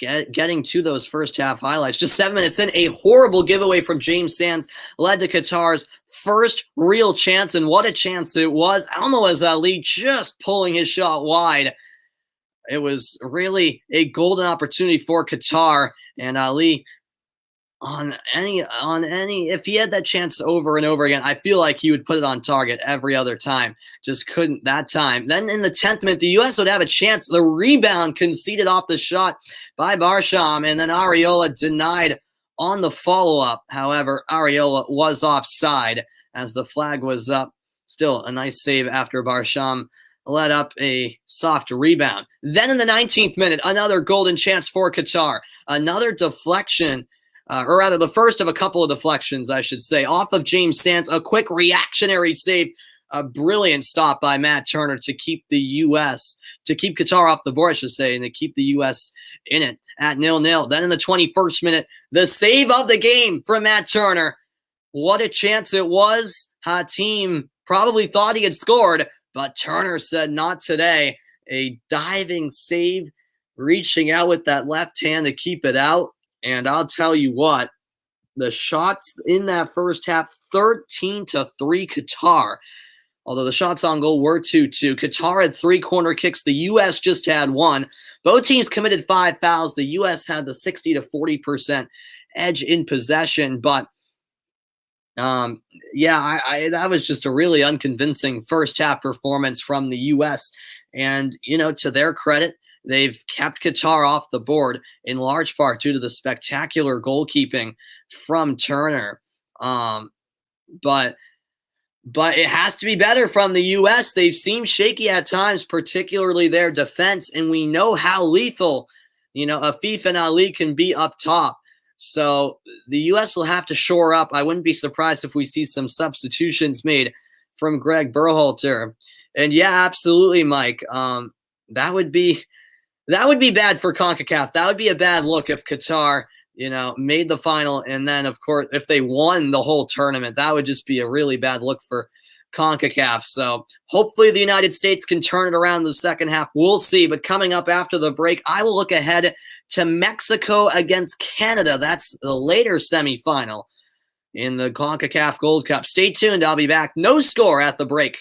Speaker 1: getting to those first half highlights. Just 7 minutes in, a horrible giveaway from James Sands led to Qatar's first real chance, and what a chance it was. Almoez Ali just pulling his shot wide. It was really a golden opportunity for Qatar, and Ali on any if he had that chance over and over again, I feel like he would put it on target every other time. Just couldn't that time. Then in the 10th minute, the U.S. would have a chance. The rebound conceded off the shot by Barsham, and then Areola denied on the follow-up. However, Areola was offside as the flag was up. Still a nice save after Barsham let up a soft rebound. Then in the 19th minute, another golden chance for Qatar. Another deflection, or rather the first of a couple of deflections, I should say, off of James Sands. A quick reactionary save, a brilliant stop by Matt Turner to keep the U.S., to keep Qatar off the board, I should say, and to keep the U.S. in it at 0-0. Then in the 21st minute, the save of the game from Matt Turner. What a chance it was. Hatim probably thought he had scored, but Turner said not today. A diving save, reaching out with that left hand to keep it out. And I'll tell you what, the shots in that first half, 13-3 Qatar. Although the shots on goal were 2-2. Qatar had 3 corner kicks. The U.S. just had 1. Both teams committed 5 fouls. The U.S. had the 60 to 40% edge in possession. But, that was just a really unconvincing first half performance from the U.S. And, to their credit, they've kept Qatar off the board in large part due to the spectacular goalkeeping from Turner. But it has to be better from the U.S. They've seemed shaky at times, particularly their defense, and we know how lethal, Afif and Ali can be up top. So the U.S. will have to shore up. I wouldn't be surprised if we see some substitutions made from Greg Berhalter. And yeah, absolutely, Mike. That would be bad for CONCACAF. That would be a bad look if Qatar, made the final. And then, of course, if they won the whole tournament, that would just be a really bad look for CONCACAF. So hopefully the United States can turn it around in the second half. We'll see. But coming up after the break, I will look ahead to Mexico against Canada. That's the later semifinal in the CONCACAF Gold Cup. Stay tuned. I'll be back. No score at the break.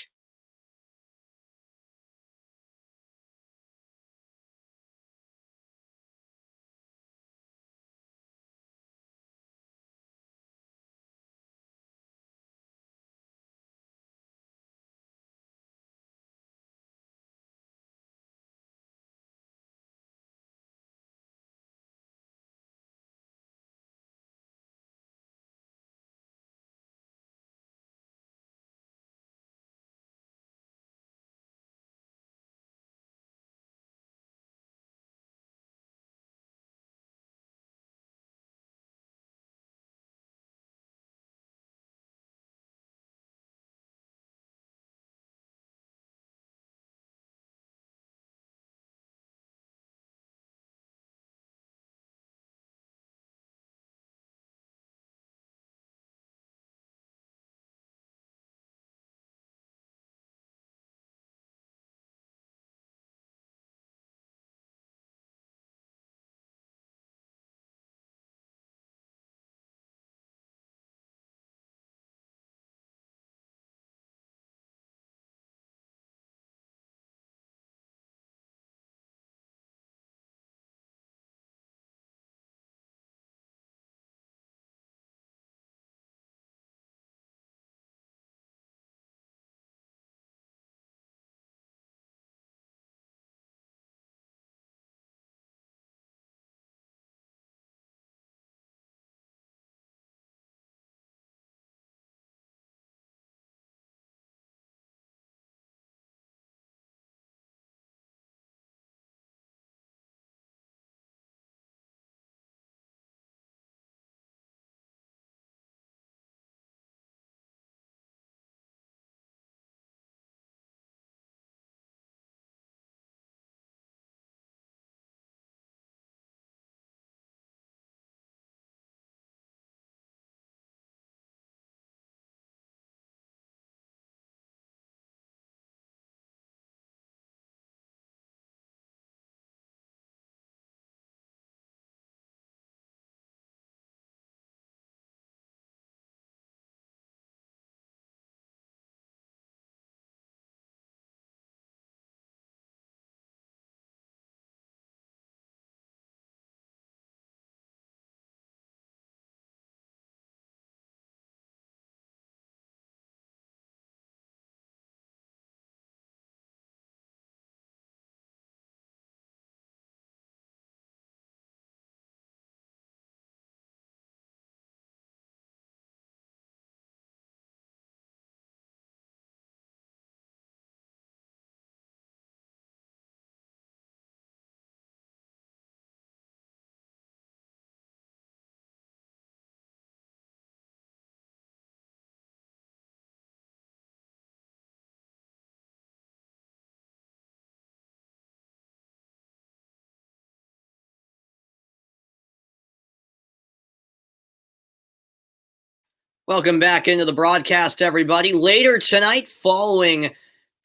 Speaker 1: Welcome back into the broadcast, everybody. Later tonight, following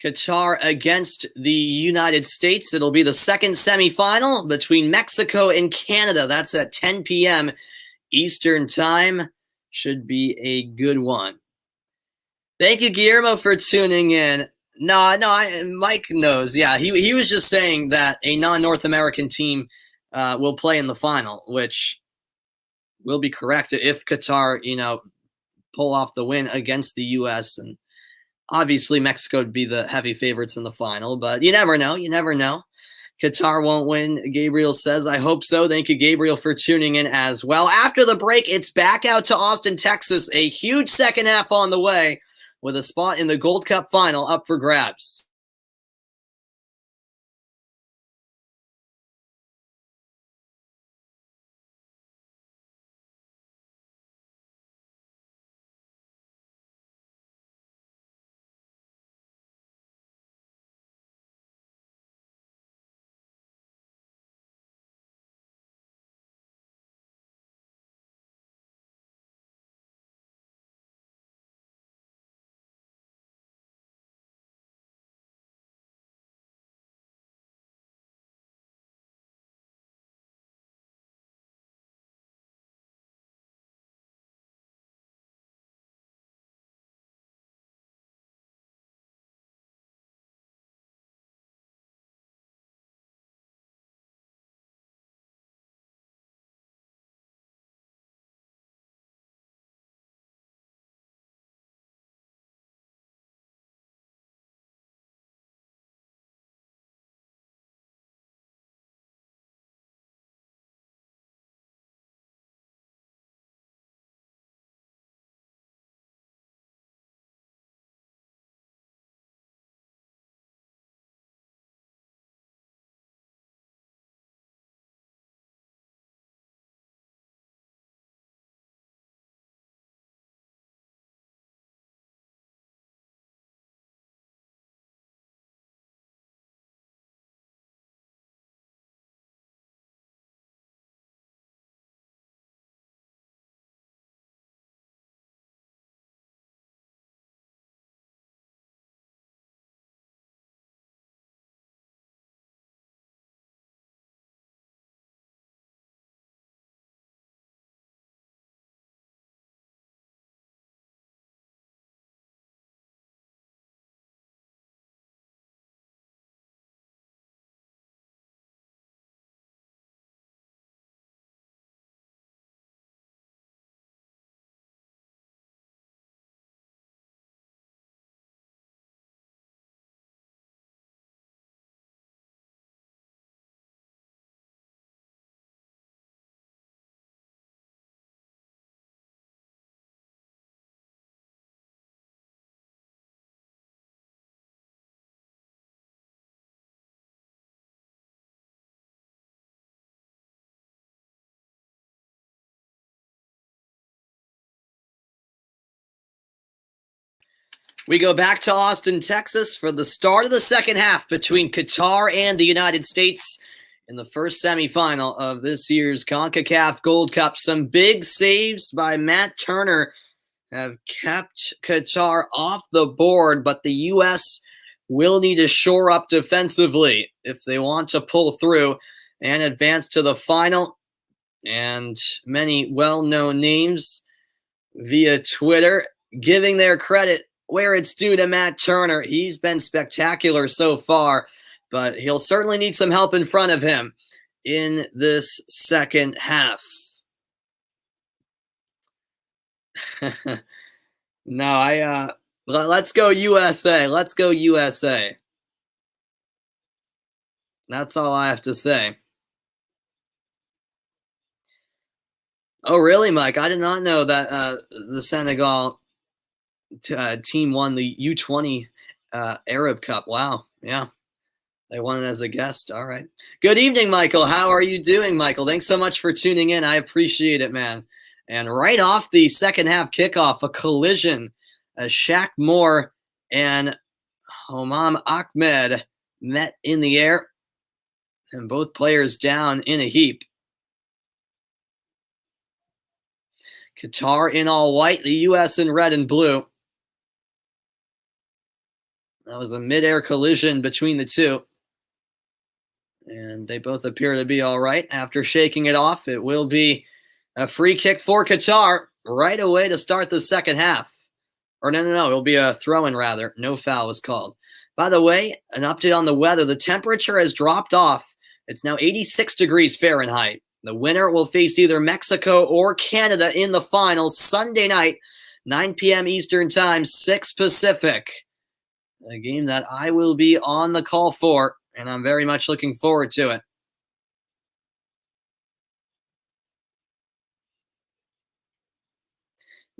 Speaker 1: Qatar against the United States, it'll be the second semifinal between Mexico and Canada. That's at 10 p.m. Eastern Time. Should be a good one. Thank you, Guillermo, for tuning in. Mike knows. Yeah, he was just saying that a non-North American team will play in the final, which will be correct if Qatar, pull off the win against the U.S. And obviously Mexico would be the heavy favorites in the final, but you never know. You never know. Qatar won't win, Gabriel says. I hope so. Thank you, Gabriel, for tuning in as well. After the break, it's back out to Austin, Texas. A huge second half on the way with a spot in the Gold Cup final up for grabs. We go back to Austin, Texas for the start of the second half between Qatar and the United States in the first semifinal of this year's CONCACAF Gold Cup. Some big saves by Matt Turner have kept Qatar off the board, but the U.S. will need to shore up defensively if they want to pull through and advance to the final. And many well-known names via Twitter giving their credit where it's due to Matt Turner. He's been spectacular so far, but he'll certainly need some help in front of him in this second half. Let's go USA. Let's go USA. That's all I have to say. Oh, really, Mike? I did not know that the Senegal team won the U20 Arab Cup. Wow. Yeah. They won it as a guest. All right. Good evening, Michael. How are you doing, Michael? Thanks so much for tuning in. I appreciate it, man. And right off the second half kickoff, a collision as Shaq Moore and Homam Ahmed met in the air, and both players down in a heap. Qatar in all white, the U.S. in red and blue. That was a mid-air collision between the two. And they both appear to be all right. After shaking it off, it will be a free kick for Qatar right away to start the second half. Or no, it'll be a throw-in rather. No foul was called. By the way, an update on the weather. The temperature has dropped off. It's now 86 degrees Fahrenheit. The winner will face either Mexico or Canada in the finals Sunday night, 9 p.m. Eastern Time, 6 Pacific. A game that I will be on the call for, and I'm very much looking forward to it.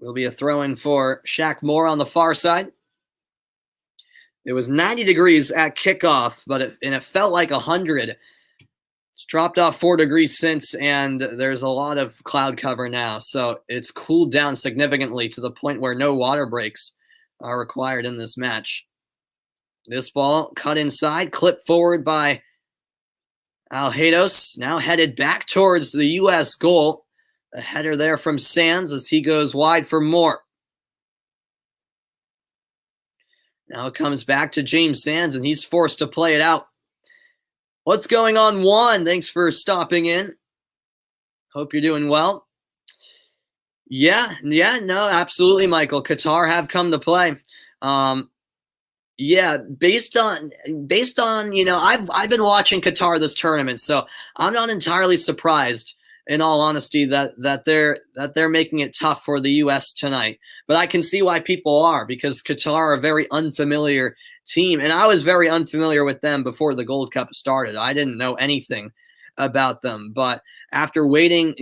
Speaker 1: Will be a throw-in for Shaq Moore on the far side. It was 90 degrees at kickoff, but it felt like 100. It's dropped off 4 degrees since, and there's a lot of cloud cover now. So it's cooled down significantly to the point where no water breaks are required in this match. This ball cut inside, clipped forward by Alheidos, now headed back towards the U.S. goal. A header there from Sands as he goes wide for Moore. Now it comes back to James Sands, and he's forced to play it out. What's going on, Juan? Thanks for stopping in. Hope you're doing well. Yeah, no, absolutely, Michael. Qatar have come to play. Yeah, based on I've been watching Qatar this tournament, so I'm not entirely surprised, in all honesty, that they're making it tough for the U.S. tonight. But I can see why people are, because Qatar are a very unfamiliar team, and I was very unfamiliar with them before the Gold Cup started. I didn't know anything about them, but after watching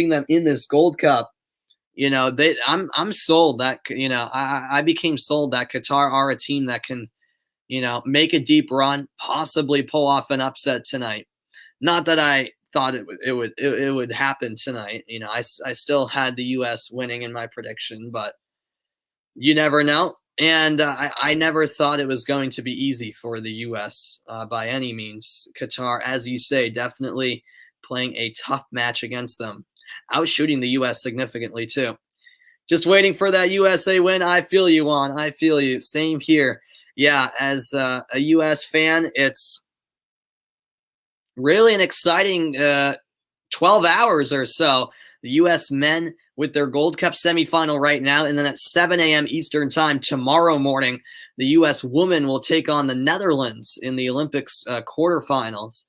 Speaker 1: them in this Gold Cup, I'm sold that I became sold that Qatar are a team that can make a deep run, possibly pull off an upset tonight. Not that I thought it would happen tonight. I still had the U.S. winning in my prediction, but you never know. And I never thought it was going to be easy for the U.S. By any means. Qatar, as you say, definitely playing a tough match against them, outshooting the U.S. significantly too. Just waiting for that USA win. I feel you, Juan. I feel you. Same here. Yeah, as a U.S. fan, it's really an exciting 12 hours or so. The U.S. men with their Gold Cup semifinal right now, and then at 7 a.m. Eastern Time tomorrow morning, the U.S. women will take on the Netherlands in the Olympics quarterfinals.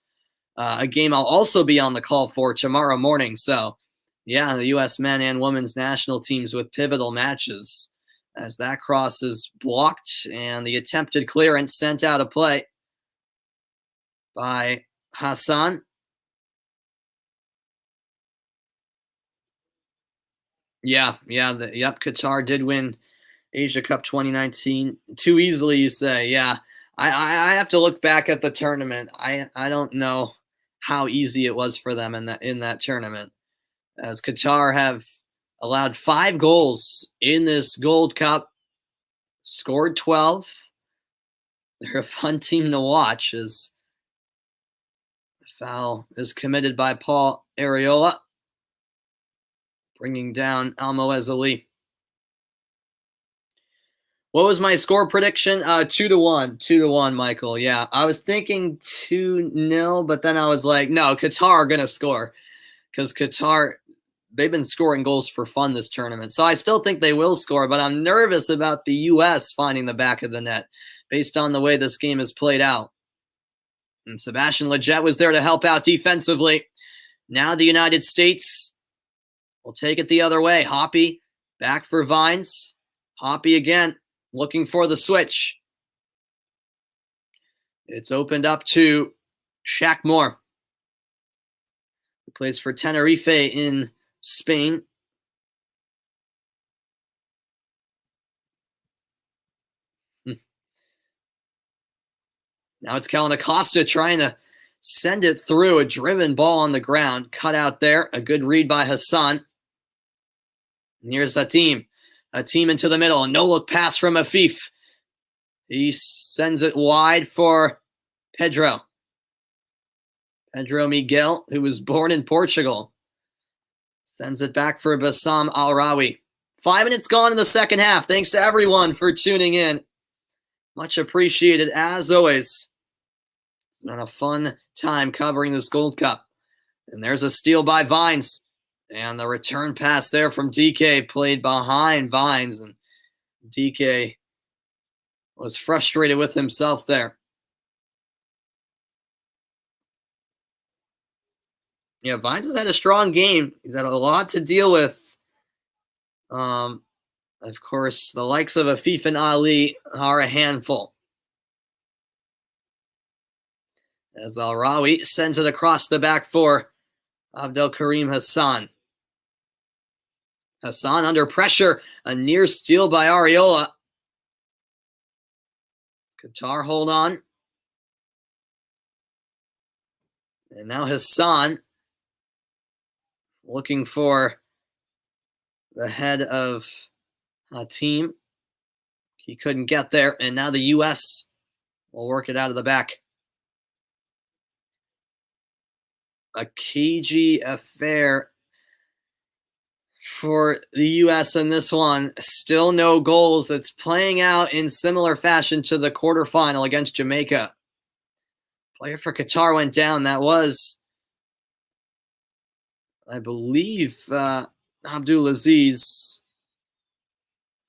Speaker 1: A game I'll also be on the call for tomorrow morning. So, yeah, the U.S. men and women's national teams with pivotal matches, as that cross is blocked and the attempted clearance sent out of play by Hassan. Qatar did win Asia Cup 2019 too easily, you say. Yeah, I have to look back at the tournament. I don't know how easy it was for them in that tournament, as Qatar have allowed 5 goals in this Gold Cup, scored 12. They're a fun team to watch, as the foul is committed by Paul Areola, bringing down Almoez Ali. What was my score prediction? 2-1. 2-1, Michael. Yeah, I was thinking 2-0, but then I was like, no, Qatar are going to score, because Qatar, they've been scoring goals for fun this tournament. So I still think they will score, but I'm nervous about the U.S. finding the back of the net based on the way this game is played out. And Sebastian Lletget was there to help out defensively. Now the United States will take it the other way. Hoppy back for Vines. Hoppy again, looking for the switch. It's opened up to Shaq Moore, who plays for Tenerife in Spain. Now it's Kellen Acosta trying to send it through. A driven ball on the ground. Cut out there. A good read by Hassan. And here's Hatim. Hatim into the middle. No look pass from Afif. He sends it wide for Pedro. Pedro Miguel, who was born in Portugal. Sends it back for Bassam Al-Rawi. 5 minutes gone in the second half. Thanks to everyone for tuning in. Much appreciated, as always. It's been a fun time covering this Gold Cup. And there's a steal by Vines. And the return pass there from DK played behind Vines. And DK was frustrated with himself there. Yeah, Vines has had a strong game. He's had a lot to deal with. Of course, the likes of Afif and Ali are a handful. As Al-Rawi sends it across the back for Abdel Karim Hassan. Hassan under pressure. A near steal by Areola. Qatar hold on. And now Hassan looking for the head of a team. He couldn't get there, and now the U.S. will work it out of the back. A cagey affair for the U.S. in this one. Still no goals. It's playing out in similar fashion to the quarterfinal against Jamaica. Player for Qatar went down. That was, I believe, Abdulaziz.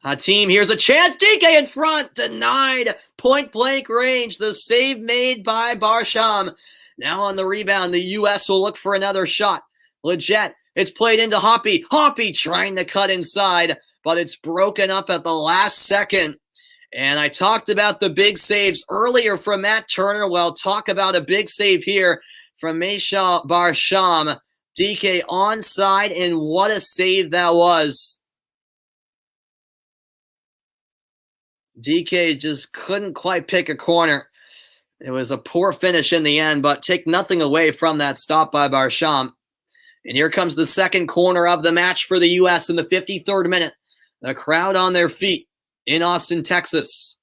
Speaker 1: Hatim, here's a chance. DK in front. Denied. Point-blank range. The save made by Barsham. Now on the rebound, the U.S. will look for another shot. Leggett, it's played into Hoppy. Hoppy trying to cut inside, but it's broken up at the last second. And I talked about the big saves earlier from Matt Turner. Well, talk about a big save here from Maisha Barsham. DK onside, and what a save that was. DK just couldn't quite pick a corner. It was a poor finish in the end, but take nothing away from that stop by Barsham. And here comes the second corner of the match for the U.S. in the 53rd minute. The crowd on their feet in Austin, Texas.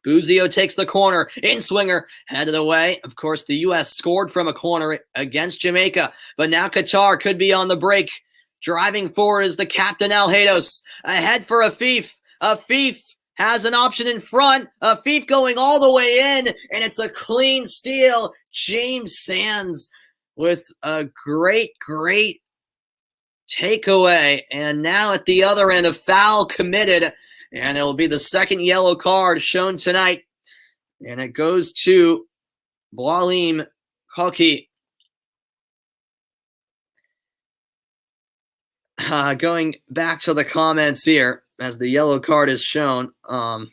Speaker 1: Buzio takes the corner. In-swinger headed away. Of course, the U.S. scored from a corner against Jamaica, but now Qatar could be on the break. Driving forward is the captain, Al Haydos. Ahead for Afif. Afif has an option in front. Afif going all the way in, and it's a clean steal. James Sands with a great takeaway. And now at the other end, a foul committed, and it'll be the second yellow card shown tonight. And it goes to Blalim Koki. Going back to the comments here as the yellow card is shown. Oh,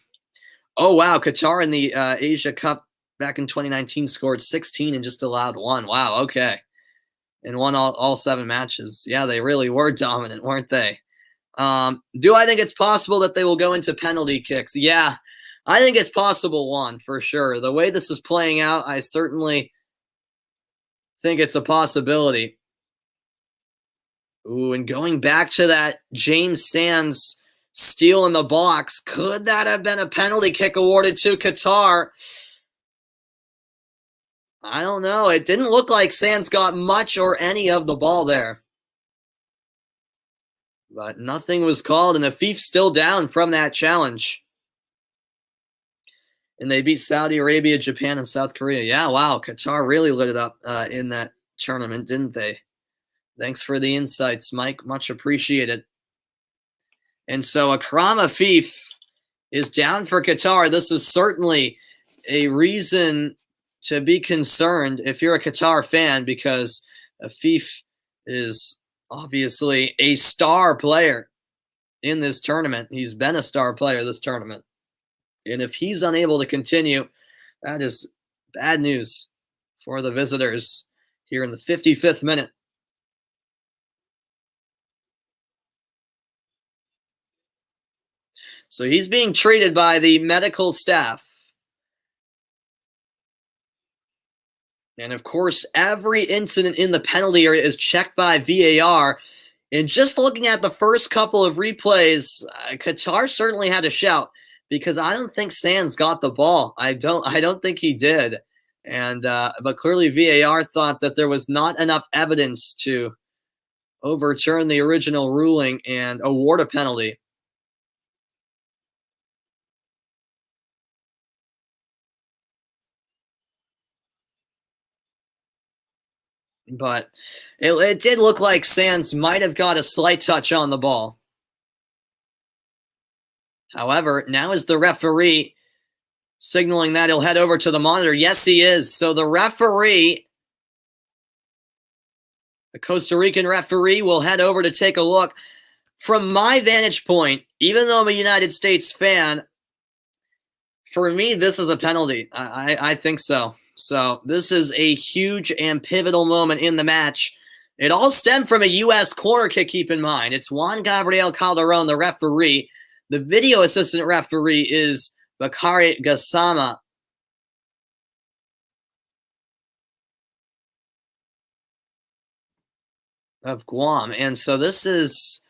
Speaker 1: wow. Qatar in the Asia Cup back in 2019 scored 16 and just allowed 1. Wow, okay. And won all 7 matches. Yeah, they really were dominant, weren't they? Do I think it's possible that they will go into penalty kicks? Yeah, I think it's possible, Juan, for sure. The way this is playing out, I certainly think it's a possibility. Ooh, and going back to that James Sands steal in the box, could that have been a penalty kick awarded to Qatar? I don't know. It didn't look like Sands got much or any of the ball there. But nothing was called, and Afif's still down from that challenge. And they beat Saudi Arabia, Japan, and South Korea. Yeah, wow. Qatar really lit it up in that tournament, didn't they? Thanks for the insights, Mike. Much appreciated. And so Akram Afif is down for Qatar. This is certainly a reason to be concerned if you're a Qatar fan, because Afif is obviously a star player in this tournament. He's been a star player this tournament. And if he's unable to continue, that is bad news for the visitors here in the 55th minute. So he's being treated by the medical staff. And of course, every incident in the penalty area is checked by VAR. And just looking at the first couple of replays, Qatar certainly had a shout, because I don't think Sands got the ball. I don't think he did. And but clearly VAR thought that there was not enough evidence to overturn the original ruling and award a penalty. But it did look like Sands might have got a slight touch on the ball. However, now is the referee signaling that he'll head over to the monitor. Yes, he is. So the referee, the Costa Rican referee, will head over to take a look. From my vantage point, even though I'm a United States fan, for me, this is a penalty. I think so. So this is a huge and pivotal moment in the match. It all stemmed from a U.S. corner kick, keep in mind. It's Juan Gabriel Calderon, the referee. The video assistant referee is Bakari Gassama. Of Guam. And so this is...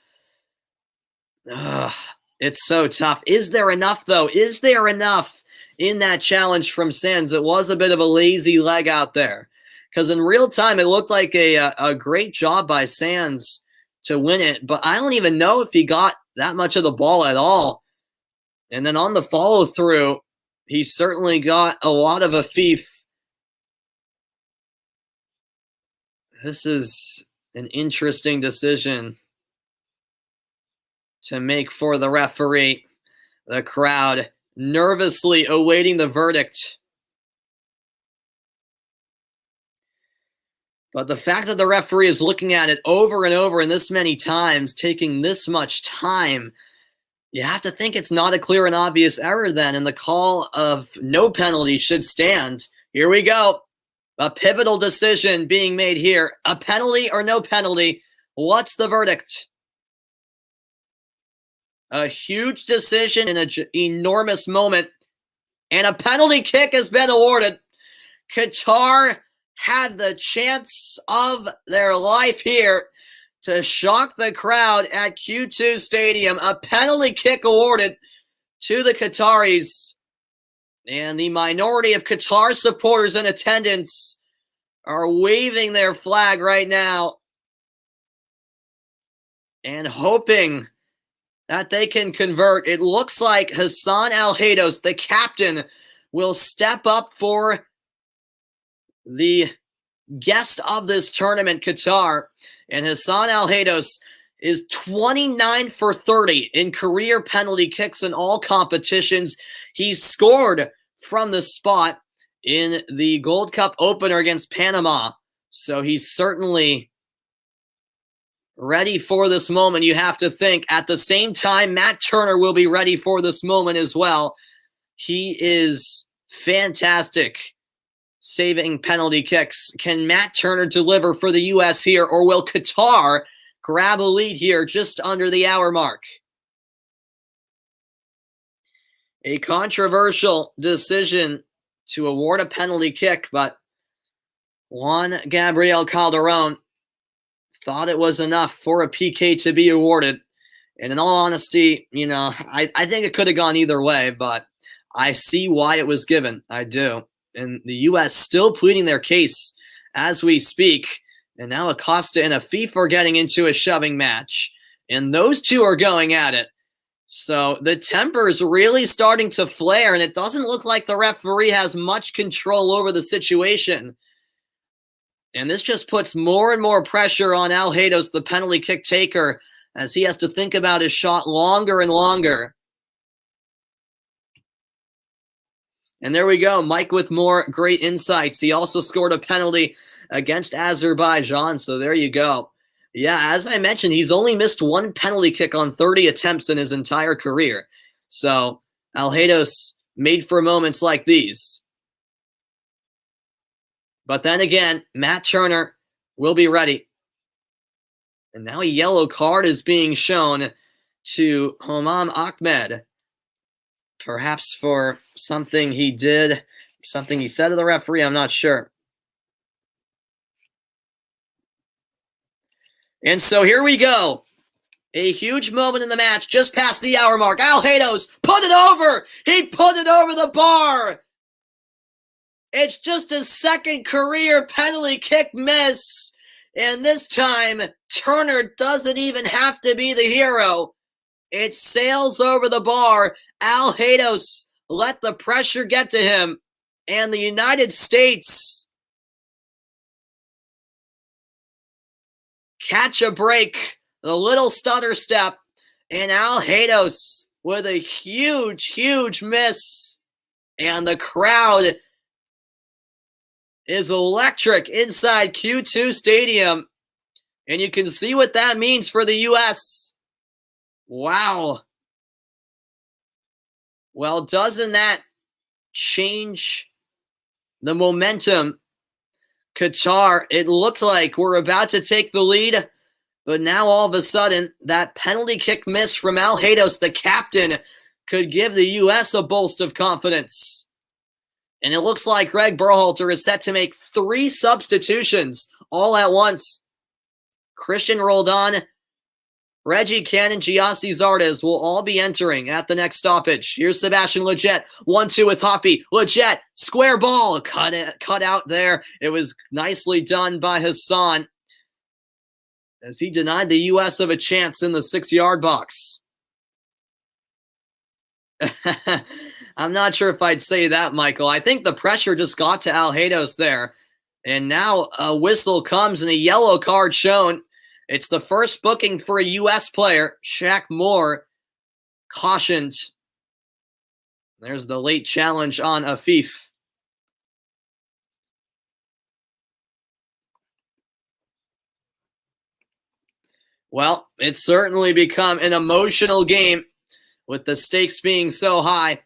Speaker 1: it's so tough. Is there enough, though? Is there enough in that challenge from Sands? It was a bit of a lazy leg out there. Because in real time, it looked like a great job by Sands to win it. But I don't even know if he got that much of the ball at all. And then on the follow-through, he certainly got a lot of a fief. This is an interesting decision to make for the referee. The crowd nervously awaiting the verdict. But the fact that the referee is looking at it over and over and this many times, taking this much time, you have to think it's not a clear and obvious error then, and the call of no penalty should stand. Here we go. A pivotal decision being made here. A penalty or no penalty? What's the verdict? A huge decision in an enormous moment. And a penalty kick has been awarded. Qatar had the chance of their life here to shock the crowd at Q2 Stadium. A penalty kick awarded to the Qataris. And the minority of Qatar supporters in attendance are waving their flag right now and hoping that they can convert. It looks like Hassan Al-Haydos, the captain, will step up for the guest of this tournament, Qatar. And Hassan Al-Haydos is 29 for 30 in career penalty kicks in all competitions. He scored from the spot in the Gold Cup opener against Panama. So he's certainly ready for this moment, you have to think. At the same time, Matt Turner will be ready for this moment as well. He is fantastic saving penalty kicks. Can Matt Turner deliver for the U.S. here, or will Qatar grab a lead here just under the hour mark? A controversial decision to award a penalty kick, but Juan Gabriel Calderon thought it was enough for a PK to be awarded. And in all honesty, I think it could have gone either way, but I see why it was given. I do. And the U.S. still pleading their case as we speak. And now Acosta and Afif are getting into a shoving match. And those two are going at it. So the temper's really starting to flare, and it doesn't look like the referee has much control over the situation. And this just puts more and more pressure on Al-Haydos, the penalty kick taker, as he has to think about his shot longer and longer. And there we go. Mike with more great insights. He also scored a penalty against Azerbaijan, so there you go. Yeah, as I mentioned, he's only missed one penalty kick on 30 attempts in his entire career. So Al-Haydos made for moments like these. But then again, Matt Turner will be ready. And now a yellow card is being shown to Homam Ahmed. Perhaps for something he did, something he said to the referee, I'm not sure. And so here we go. A huge moment in the match, just past the hour mark. Al-Haydos put it over. He put it over the bar. It's just his second career penalty kick miss. And this time, Turner doesn't even have to be the hero. It sails over the bar. Al Hados let the pressure get to him. And the United States catch a break, the little stutter step, and Al Hados with a huge, huge miss. And the crowd is electric inside Q2 Stadium. And you can see what that means for the U.S. Wow. Well, doesn't that change the momentum? Qatar, it looked like we're about to take the lead, but now all of a sudden, that penalty kick miss from Al Hados, the captain, could give the U.S. a boost of confidence. And it looks like Greg Berhalter is set to make 3 substitutions all at once. Christian Roldan, Reggie Cannon, Giassi Zardes will all be entering at the next stoppage. Here's Sebastian Lletget, 1-2 with Hoppy. Lletget, square ball, cut out there. It was nicely done by Hassan as he denied the U.S. of a chance in the 6-yard box. I'm not sure if I'd say that, Michael. I think the pressure just got to Al Hados there. And now a whistle comes and a yellow card shown. It's the first booking for a U.S. player. Shaq Moore cautioned. There's the late challenge on Afif. Well, it's certainly become an emotional game with the stakes being so high.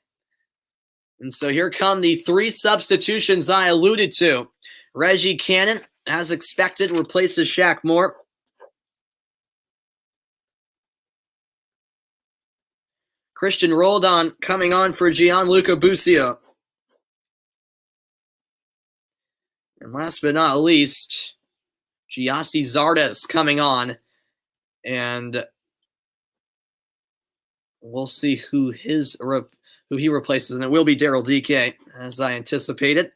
Speaker 1: And so here come the 3 substitutions I alluded to. Reggie Cannon, as expected, replaces Shaq Moore. Christian Roldan coming on for Gianluca Busio. And last but not least, Giassi Zardes coming on. And we'll see who he replaces. And it will be Daryl DK, as I anticipated.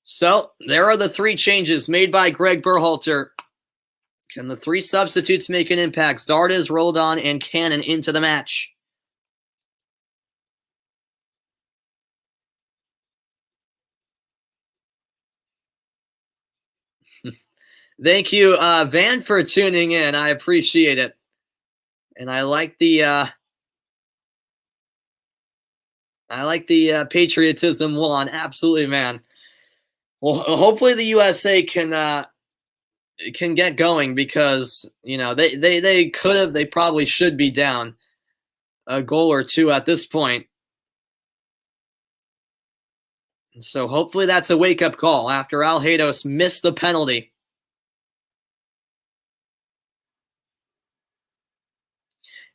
Speaker 1: So there are the 3 changes made by Greg Berhalter. Can the 3 substitutes make an impact? Zardes, Roldan, and Cannon into the match. Thank you, Van, for tuning in. I appreciate it. And I like the patriotism one. Absolutely, man. Well, hopefully the USA can get going because, you know, they probably should be down a goal or 2 at this point. And so hopefully that's a wake-up call after Al Hados missed the penalty.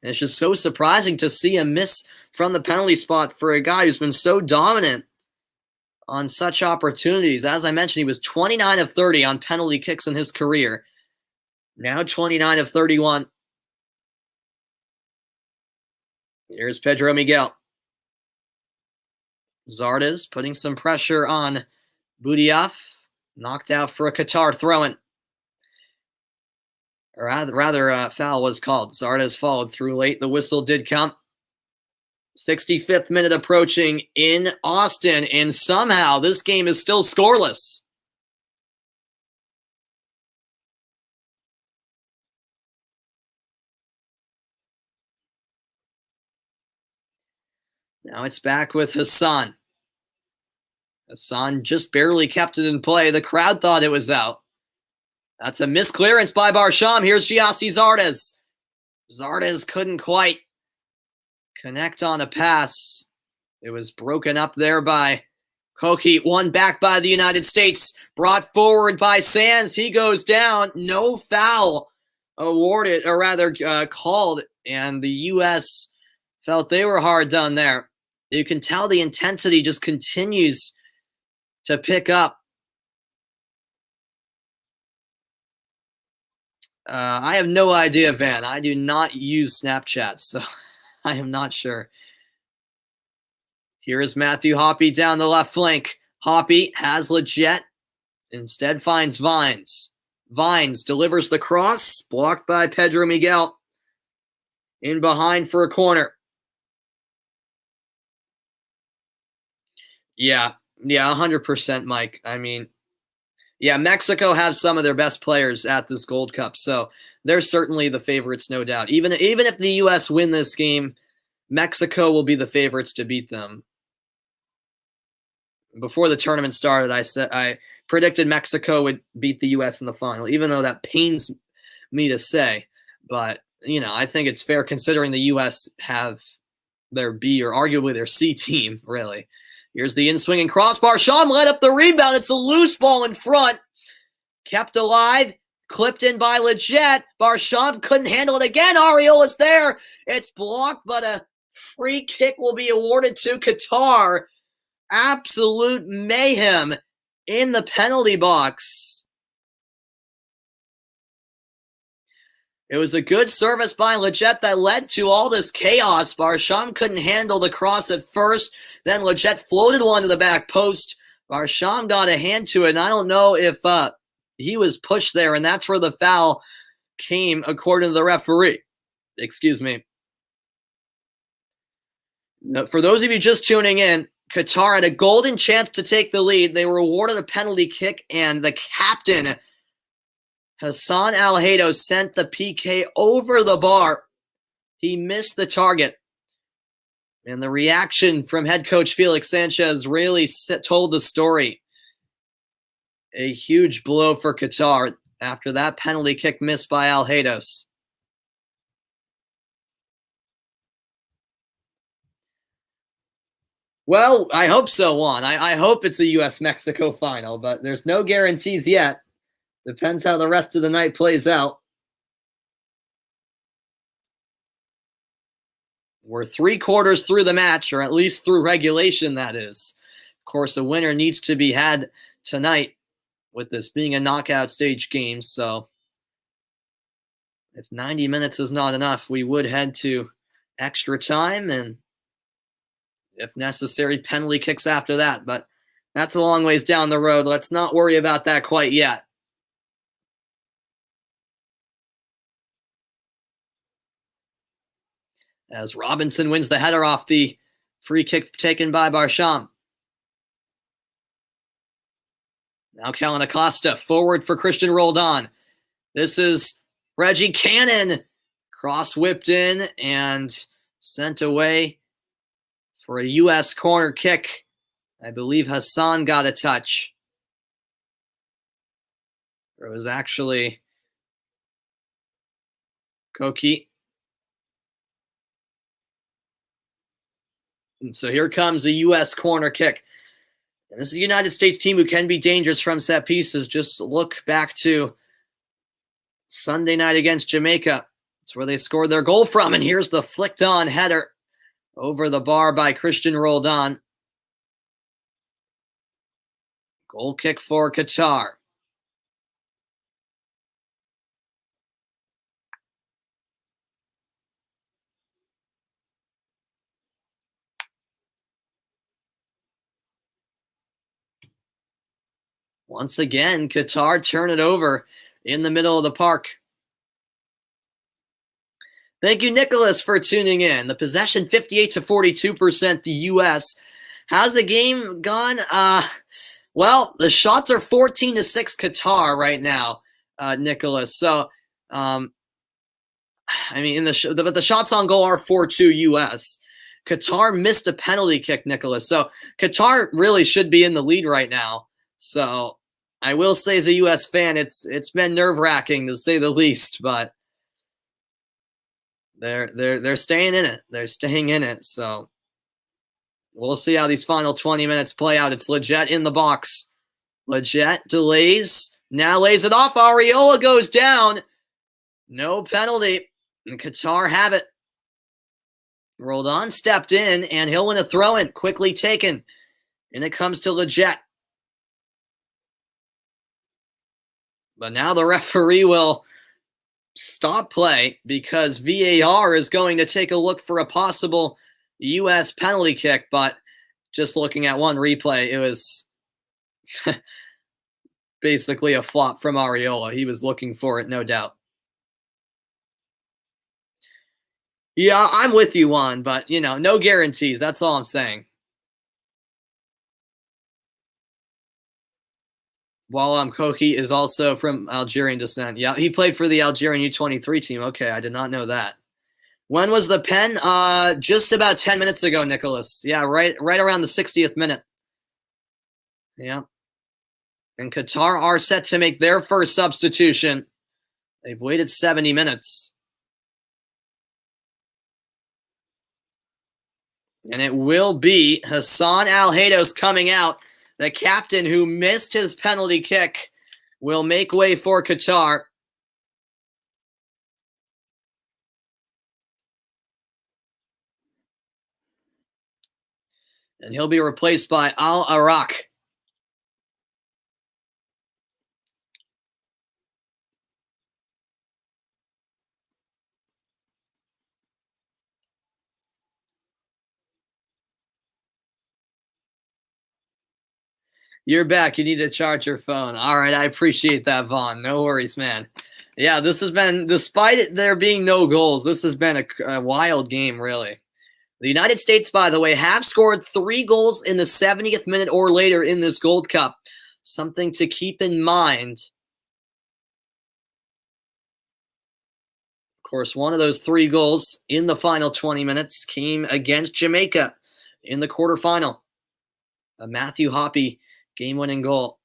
Speaker 1: And it's just so surprising to see a miss from the penalty spot for a guy who's been so dominant on such opportunities. As I mentioned, he was 29 of 30 on penalty kicks in his career. Now 29 of 31. Here's Pedro Miguel. Zardes putting some pressure on Budiaf. Knocked out for a Qatar throw-in. Or rather, foul was called. Zardes followed through late. The whistle did come. 65th minute approaching in Austin, and somehow this game is still scoreless. Now it's back with Hassan. Hassan just barely kept it in play. The crowd thought it was out. That's a misclearance by Barsham. Here's Giassi Zardes. Zardes couldn't quite connect on a pass. It was broken up there by Koki. Won back by the United States. Brought forward by Sands. He goes down. No foul awarded, or rather called. And the U.S. felt they were hard done there. You can tell the intensity just continues to pick up. I have no idea, Van. I do not use Snapchat, so I am not sure. Here is Matthew Hoppy down the left flank. Hoppy has Leggett. Instead finds Vines. Vines delivers the cross, blocked by Pedro Miguel. In behind for a corner. Yeah, 100%, Mike. I mean, yeah, Mexico have some of their best players at this Gold Cup, so they're certainly the favorites, no doubt. Even if the U.S. win this game, Mexico will be the favorites to beat them. Before the tournament started, I predicted Mexico would beat the U.S. in the final, even though that pains me to say. But, I think it's fair considering the U.S. have their B or arguably their C team, really. Here's the in-swinging crossbar. Barsham led up the rebound. It's a loose ball in front. Kept alive. Clipped in by Leggett. Barsham couldn't handle it again. Ariola's there. It's blocked, but a free kick will be awarded to Qatar. Absolute mayhem in the penalty box. It was a good service by Leggett that led to all this chaos. Barsham couldn't handle the cross at first. Then Leggett floated one to the back post. Barsham got a hand to it, and I don't know if he was pushed there, and that's where the foul came, according to the referee. Excuse me. For those of you just tuning in, Qatar had a golden chance to take the lead. They were awarded a penalty kick, and the captain, Hassan Al-Haydo, sent the PK over the bar. He missed the target. And the reaction from head coach Felix Sanchez really told the story. A huge blow for Qatar after that penalty kick missed by Al-Haydos. Well, I hope so, Juan. I hope it's a U.S.-Mexico final, but there's no guarantees yet. Depends how the rest of the night plays out. We're 3/4 through the match, or at least through regulation, that is. Of course, a winner needs to be had tonight with this being a knockout stage game. So if 90 minutes is not enough, we would head to extra time and, if necessary, penalty kicks after that. But that's a long ways down the road. Let's not worry about that quite yet. As Robinson wins the header off the free kick taken by Barsham. Now Kellen Acosta forward for Christian Roldan. This is Reggie Cannon. Cross whipped in and sent away for a U.S. corner kick. I believe Hassan got a touch. It was actually Koki. And so here comes a U.S. corner kick. And this is a United States team who can be dangerous from set pieces. Just look back to Sunday night against Jamaica. That's where they scored their goal from. And here's the flicked on header over the bar by Christian Roldan. Goal kick for Qatar. Once again, Qatar turn it over in the middle of the park. Thank you, Nicholas, for tuning in. The possession 58-42%, the U.S. How's the game gone? Well, the shots are 14-6 Qatar right now, Nicholas. So, I mean, but the shots on goal are 4-2 U.S. Qatar missed a penalty kick, Nicholas. So Qatar really should be in the lead right now. So I will say, as a U.S. fan, it's been nerve-wracking to say the least, but they're staying in it. They're staying in it. So we'll see how these final 20 minutes play out. It's Leggett in the box. Leggett delays, now lays it off. Ariola goes down. No penalty. And Qatar have it. Roldan stepped in, and he'll win a throw-in. Quickly taken. And it comes to Leggett. But now the referee will stop play because VAR is going to take a look for a possible U.S. penalty kick. But just looking at one replay, it was Basically a flop from Areola. He was looking for it, no doubt. Yeah, I'm with you on, but no guarantees. That's all I'm saying. Walam Koki is also from Algerian descent. Yeah, he played for the Algerian U23 team. Okay, I did not know that. When was the pen? Just about 10 minutes ago, Nicholas. Yeah, right around the 60th minute. Yeah. And Qatar are set to make their first substitution. They've waited 70 minutes. And it will be Hassan Al-Haydos coming out. The captain who missed his penalty kick will make way for Qatar. And he'll be replaced by Al-Arak. You're back. You need to charge your phone. All right, I appreciate that, Vaughn. No worries, man. Yeah, this has been, despite there being no goals, this has been a wild game, really. The United States, by the way, have scored 3 goals in the 70th minute or later in this Gold Cup. Something to keep in mind. Of course, one of those 3 goals in the final 20 minutes came against Jamaica in the quarterfinal. A Matthew Hoppe game-winning goal.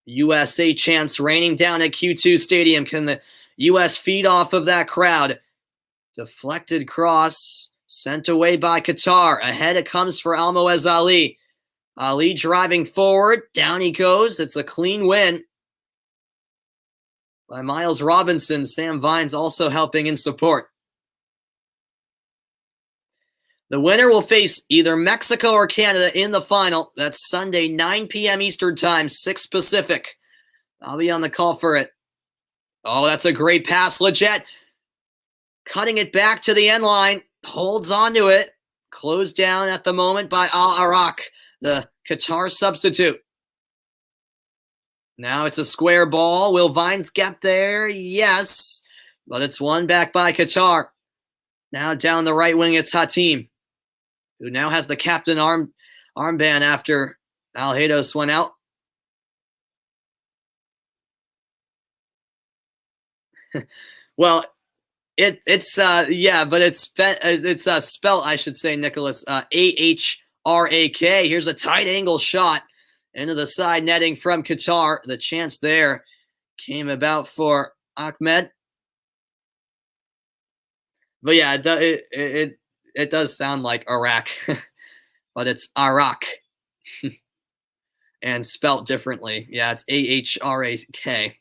Speaker 1: USA chants raining down at Q2 Stadium. Can the U.S. feed off of that crowd? Deflected cross, sent away by Qatar. Ahead it comes for Almoez Ali. Ali driving forward. Down he goes. It's a clean win by Miles Robinson. Sam Vines also helping in support. The winner will face either Mexico or Canada in the final. That's Sunday, 9 p.m. Eastern Time, 6 Pacific. I'll be on the call for it. Oh, that's a great pass. Leggett cutting it back to the end line. Holds on to it. Closed down at the moment by Al-Arak, the Qatar substitute. Now it's a square ball. Will Vines get there? Yes. But it's won back by Qatar. Now down the right wing, it's Hatim, who now has the captain armband after Al-Haydos went out. Well, it's spelled, I should say, Nicholas, A-H-R-A-K. Here's a tight angle shot into the side netting from Qatar. The chance there came about for Ahmed. But yeah, it does sound like Iraq, but it's Arak and spelt differently. Yeah, it's A-H-R-A-K.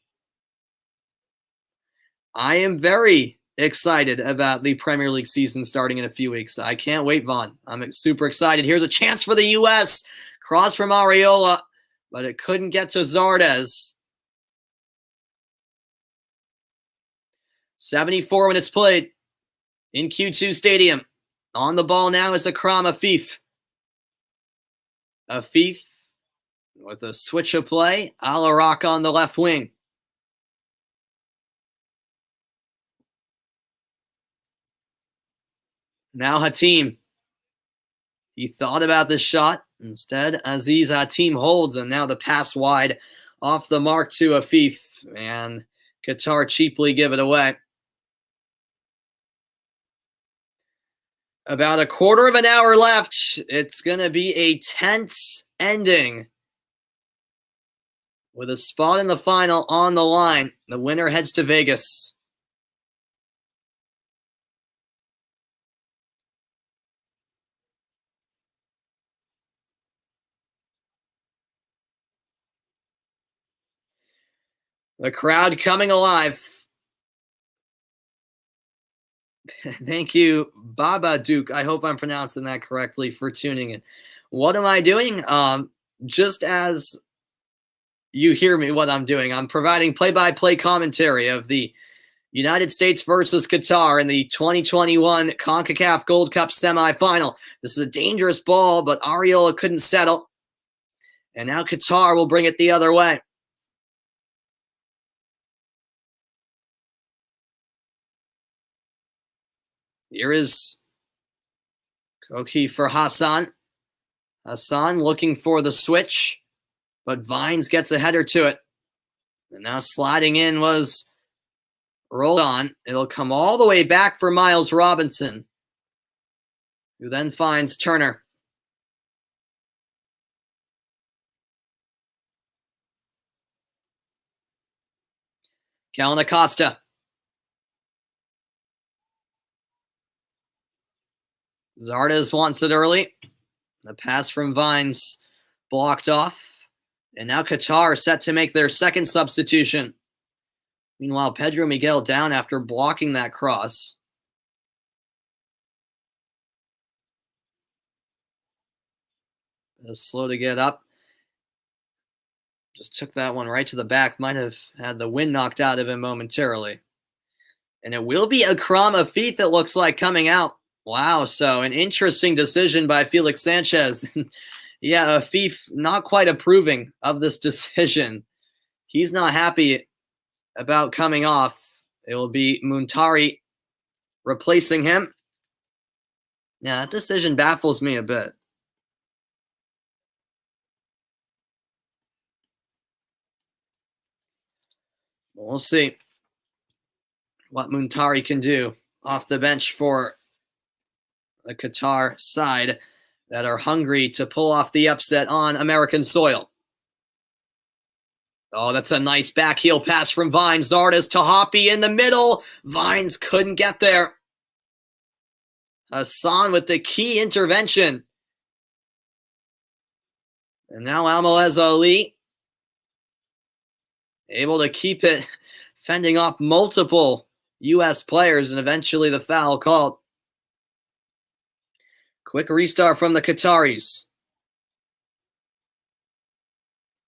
Speaker 1: I am very excited about the Premier League season starting in a few weeks. I can't wait, Vaughn. I'm super excited. Here's a chance for the U.S. Cross from Areola, but it couldn't get to Zardes. 74 minutes played in Q2 Stadium. On the ball now is Akram Afif. Afif with a switch of play. Al-Arak on the left wing. Now Hatim. He thought about this shot. Instead, Aziz Hatim holds, and now the pass wide off the mark to Afif. And Qatar cheaply give it away. About a quarter of an hour left. It's going to be a tense ending with a spot in the final on the line. The winner heads to Vegas. The crowd coming alive. Thank you, Baba Duke. I hope I'm pronouncing that correctly for tuning in. What am I doing? Just as you hear me, what I'm doing, I'm providing play-by-play commentary of the United States versus Qatar in the 2021 CONCACAF Gold Cup semifinal. This is a dangerous ball, but Ariola couldn't settle. And now Qatar will bring it the other way. Here is Koki for Hassan. Hassan looking for the switch, but Vines gets a header to it. And now sliding in was rolled on. It'll come all the way back for Miles Robinson, who then finds Turner. Callan Acosta. Zardes wants it early. The pass from Vines blocked off. And now Qatar set to make their second substitution. Meanwhile, Pedro Miguel down after blocking that cross. Slow to get up. Just took that one right to the back. Might have had the wind knocked out of him momentarily. And it will be Akram Afif, it looks like, coming out. Wow, so an interesting decision by Felix Sanchez. Yeah, Afif not quite approving of this decision. He's not happy about coming off. It will be Muntari replacing him. Yeah, that decision baffles me a bit. We'll see what Muntari can do off the bench for the Qatar side that are hungry to pull off the upset on American soil. Oh, that's a nice back heel pass from Vines. Zardes to Hoppy in the middle. Vines couldn't get there. Hassan with the key intervention. And now Almalez Ali able to keep it, fending off multiple U.S. players, and eventually the foul called. Quick restart from the Qataris.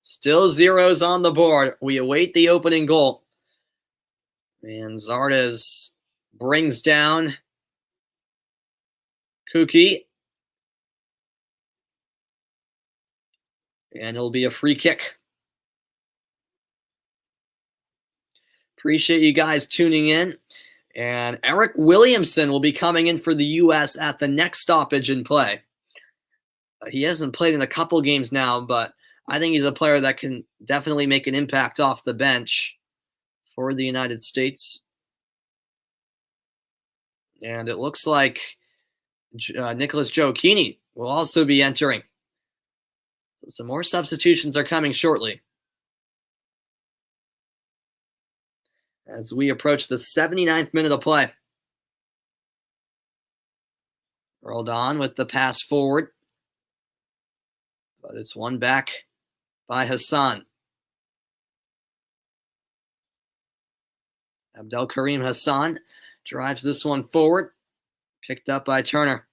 Speaker 1: Still zeros on the board. We await the opening goal. And Zardes brings down Kuki. And it'll be a free kick. Appreciate you guys tuning in. And Eric Williamson will be coming in for the U.S. at the next stoppage in play. He hasn't played in a couple games now, but I think he's a player that can definitely make an impact off the bench for the United States. And it looks like Nicholas Gioacchini will also be entering. Some more substitutions are coming shortly as we approach the 79th minute of play. Rolled on with the pass forward, but it's won back by Hassan. Abdelkarim Hassan drives this one forward, picked up by Turner.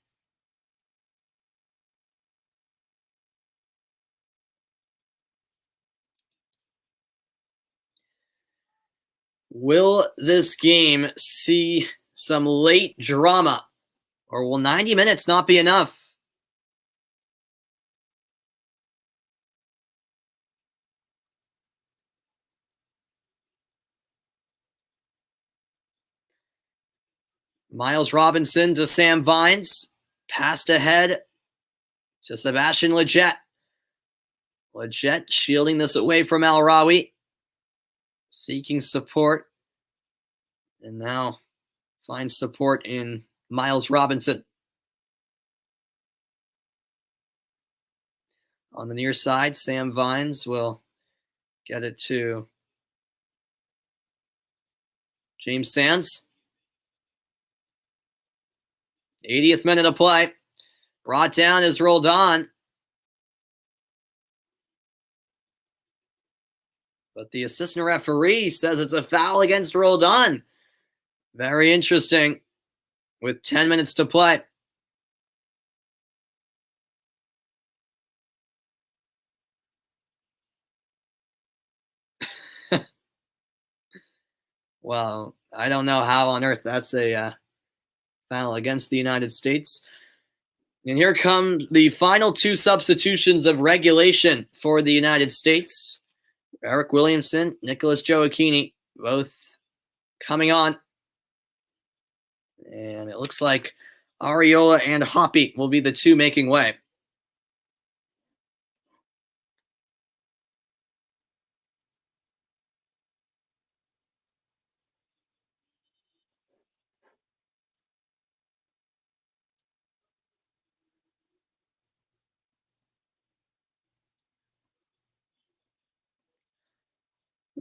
Speaker 1: Will this game see some late drama, or will 90 minutes not be enough? Miles Robinson to Sam Vines. Passed ahead to Sebastian Lletget. Lletget shielding this away from Al Rawi. Seeking support. And now finds support in Miles Robinson. On the near side, Sam Vines will get it to James Sands. 80th minute of play. Brought down is rolled on. But the assistant referee says it's a foul against Roldan. Very interesting. With 10 minutes to play. Well, I don't know how on earth that's a foul against the United States. And here come the final two substitutions of regulation for the United States. Eric Williamson, Nicholas Joachini, both coming on. And it looks like Ariola and Hoppy will be the two making way.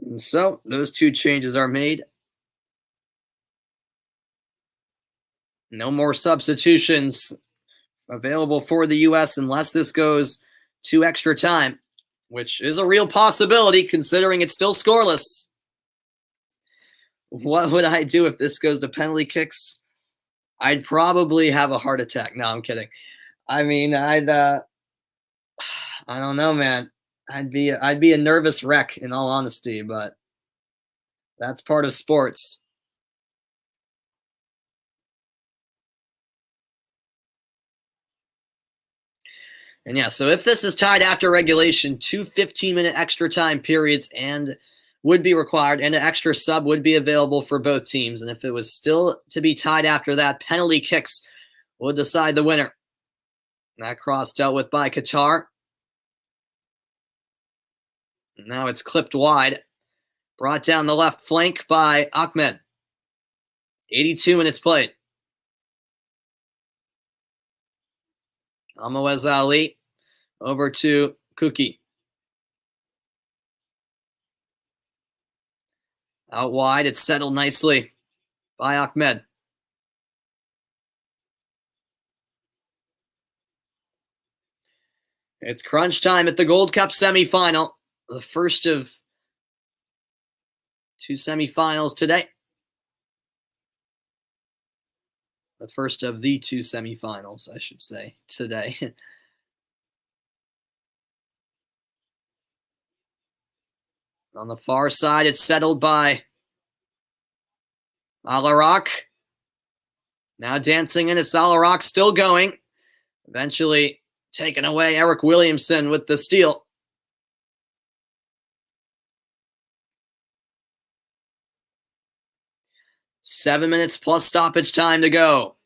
Speaker 1: And so those two changes are made. No more substitutions available for the U.S. unless this goes to extra time, which is a real possibility considering it's still scoreless. What would I do if this goes to penalty kicks? I'd probably have a heart attack. No, I'm kidding. I mean, I don't know, man. I'd be a nervous wreck in all honesty, but that's part of sports. And yeah, so if this is tied after regulation, 2 15-minute extra time periods and would be required, and an extra sub would be available for both teams. And if it was still to be tied after that, penalty kicks would decide the winner. That cross dealt with by Qatar. Now it's clipped wide. Brought down the left flank by Ahmed. 82 minutes played. Amawez Ali over to Kuki. Out wide, it's settled nicely by Ahmed. It's crunch time at the Gold Cup semifinal. The first of two semifinals today. The first of the two semifinals, I should say, today. On the far side, it's settled by Alarak. Now dancing in, it's Alarak still going. Eventually taken away, Eric Williamson with the steal. Seven minutes plus stoppage time to go.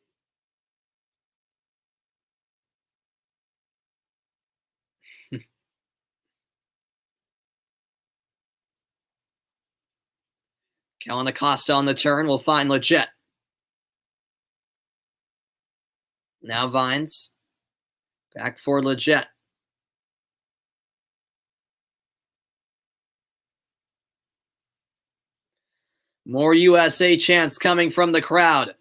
Speaker 1: Kellen Acosta on the turn will find Leggett. Now Vines. Back for Leggett. More USA chants coming from the crowd.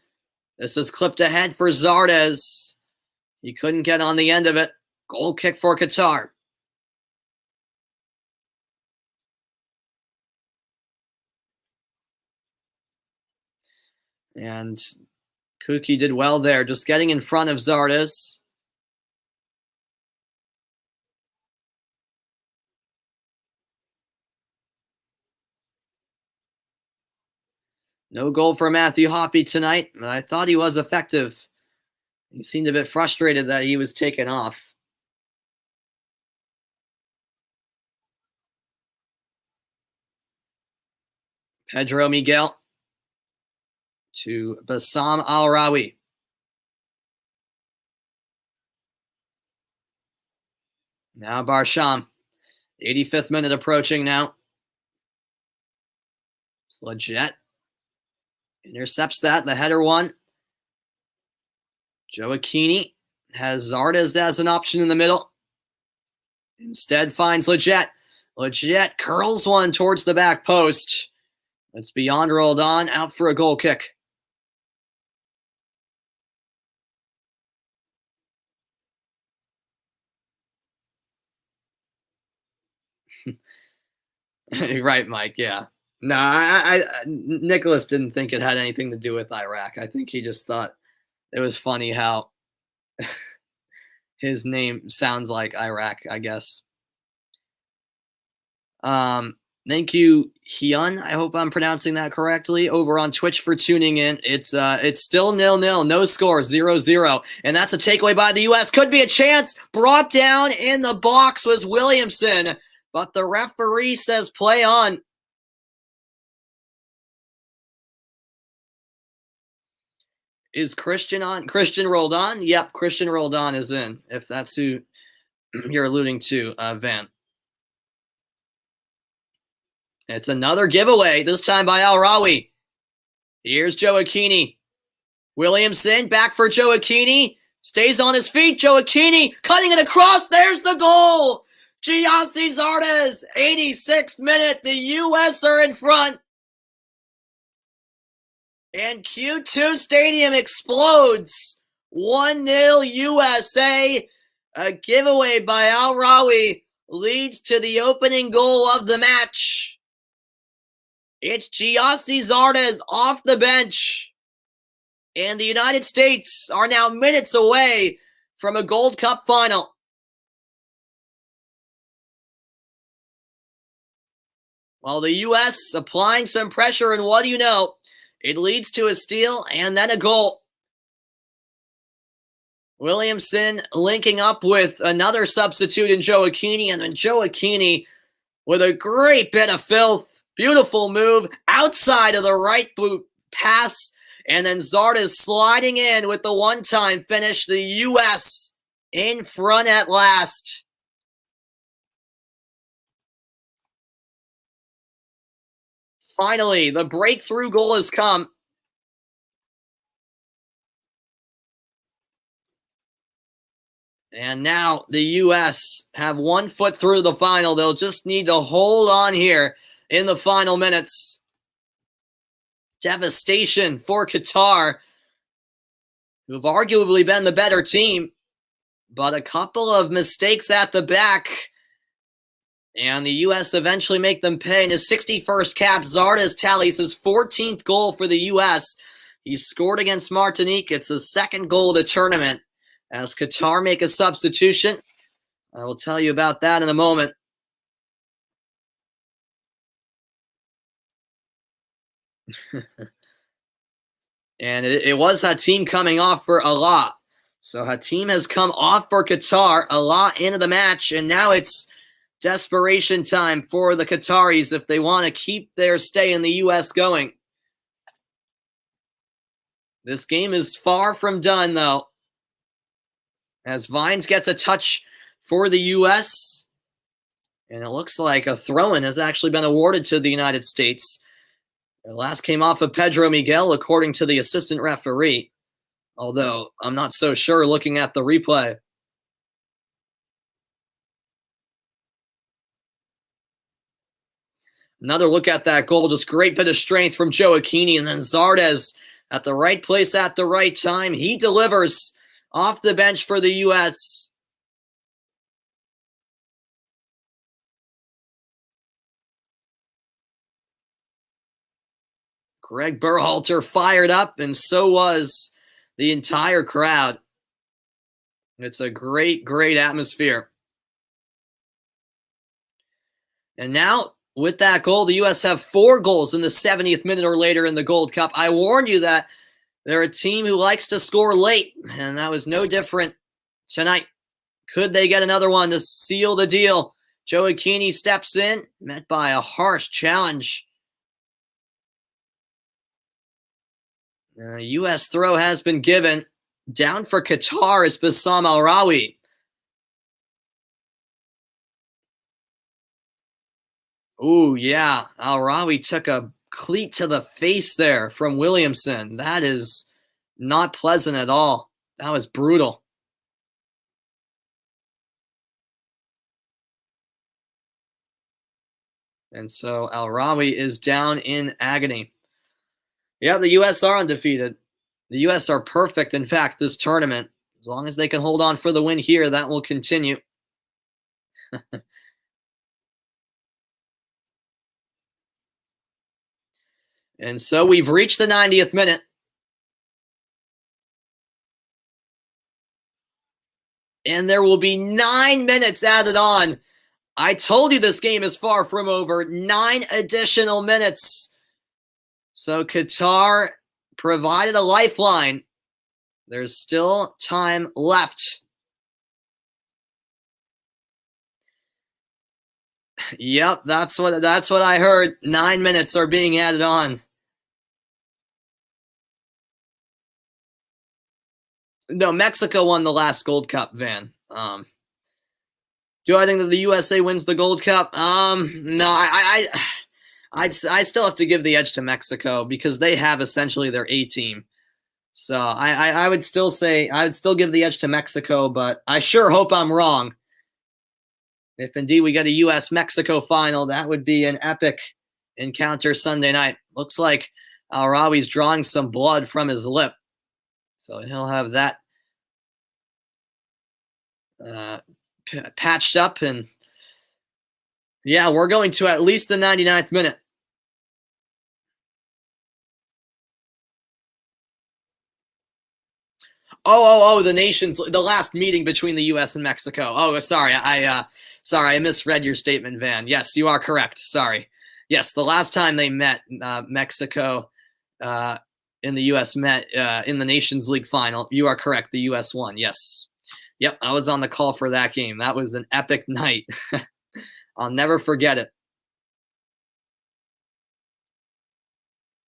Speaker 1: This is clipped ahead for Zardes. He couldn't get on the end of it. Goal kick for Qatar. And Kuki did well there, just getting in front of Zardes. No goal for Matthew Hoppy tonight, but I thought he was effective. He seemed a bit frustrated that he was taken off. Pedro Miguel to Bassam Al-Rawi. Now Barsham. 85th minute approaching now. It's Leggett. Intercepts that. The header one. Joachini has Zardes as an option in the middle. Instead finds Leggett. Leggett curls one towards the back post. It's beyond rolled on. Out for a goal kick. Right, Mike. Yeah. No, Nicholas didn't think it had anything to do with Iraq. I think he just thought it was funny how his name sounds like Iraq, I guess. Thank you, Hyun. I hope I'm pronouncing that correctly. Over on Twitch for tuning in. It's still 0-0, no score, 0-0. And that's a takeaway by the US. Could be a chance. Brought down in the box was Williamson, but the referee says play on. Is Christian on? Christian Roldan? Yep, Christian Roldan is in, if that's who you're alluding to, Van. It's another giveaway, this time by Al Rawi. Here's Joachini. Williamson back for Joachini. Stays on his feet. Joachini cutting it across. There's the goal. Giassi Zardes, 86th minute. The U.S. are in front. And Q2 Stadium explodes. 1-0 USA. A giveaway by Al Rawi leads to the opening goal of the match. It's Giassi Zardes off the bench. And the United States are now minutes away from a Gold Cup final. While the U.S. applying some pressure, and what do you know? It leads to a steal and then a goal. Williamson linking up with another substitute in Joachini, and then Joachini with a great bit of filth. Beautiful move outside of the right boot pass. And then Zardes sliding in with the one-time finish. The U.S. in front at last. Finally, the breakthrough goal has come. And now the U.S. have 1 foot through the final. They'll just need to hold on here in the final minutes. Devastation for Qatar, who've arguably been the better team, but a couple of mistakes at the back, and the U.S. eventually make them pay. In his 61st cap, Zardes tallies his 14th goal for the U.S. He scored against Martinique. It's his second goal of the tournament. As Qatar make a substitution, I will tell you about that in a moment. And it was Hatim coming off for Allah. So Hatim has come off for Qatar, Allah into the match, and now it's desperation time for the Qataris if they want to keep their stay in the U.S. going. This game is far from done, though, as Vines gets a touch for the U.S., and it looks like a throw-in has actually been awarded to the United States. The last came off of Pedro Miguel, according to the assistant referee, although I'm not so sure looking at the replay. Another look at that goal, just great bit of strength from Joachini, and then Zardes at the right place at the right time. He delivers off the bench for the U.S. Greg Berhalter fired up, and so was the entire crowd. It's a great, great atmosphere. And now, with that goal, the U.S. have 4 goals in the 70th minute or later in the Gold Cup. I warned you that they're a team who likes to score late, and that was no different tonight. Could they get another one to seal the deal? Joachini steps in, met by a harsh challenge. U.S. throw has been given. Down for Qatar is Bassam Al Rawi. Ooh, yeah. Al Rawi took a cleat to the face there from Williamson. That is not pleasant at all. That was brutal. And so Al Rawi is down in agony. Yeah, the U.S. are undefeated. The U.S. are perfect, in fact, this tournament. As long as they can hold on for the win here, that will continue. And so we've reached the 90th minute. And there will be 9 minutes added on I told you this game is far from over. 9 additional minutes. So Qatar provided a lifeline. There's still time left. Yep, that's what I heard. 9 minutes are being added on. No, Mexico won the last Gold Cup, Van. Do I think that the USA wins the Gold Cup? No, I still have to give the edge to Mexico because they have essentially their A team. So I would still say I would still give the edge to Mexico, but I sure hope I'm wrong. If indeed we get a US-Mexico final, that would be an epic encounter Sunday night. Looks like Al-Rawi's drawing some blood from his lip. So he'll have that patched up. And yeah, we're going to at least the 99th minute. The last meeting between the U.S. and Mexico. Oh, sorry, I misread your statement, Van. Yes, you are correct. Sorry. Yes, the last time they met, Mexico and the U.S. met in the Nations League final. You are correct. The U.S. won. Yes. Yep, I was on the call for that game. That was an epic night. I'll never forget it.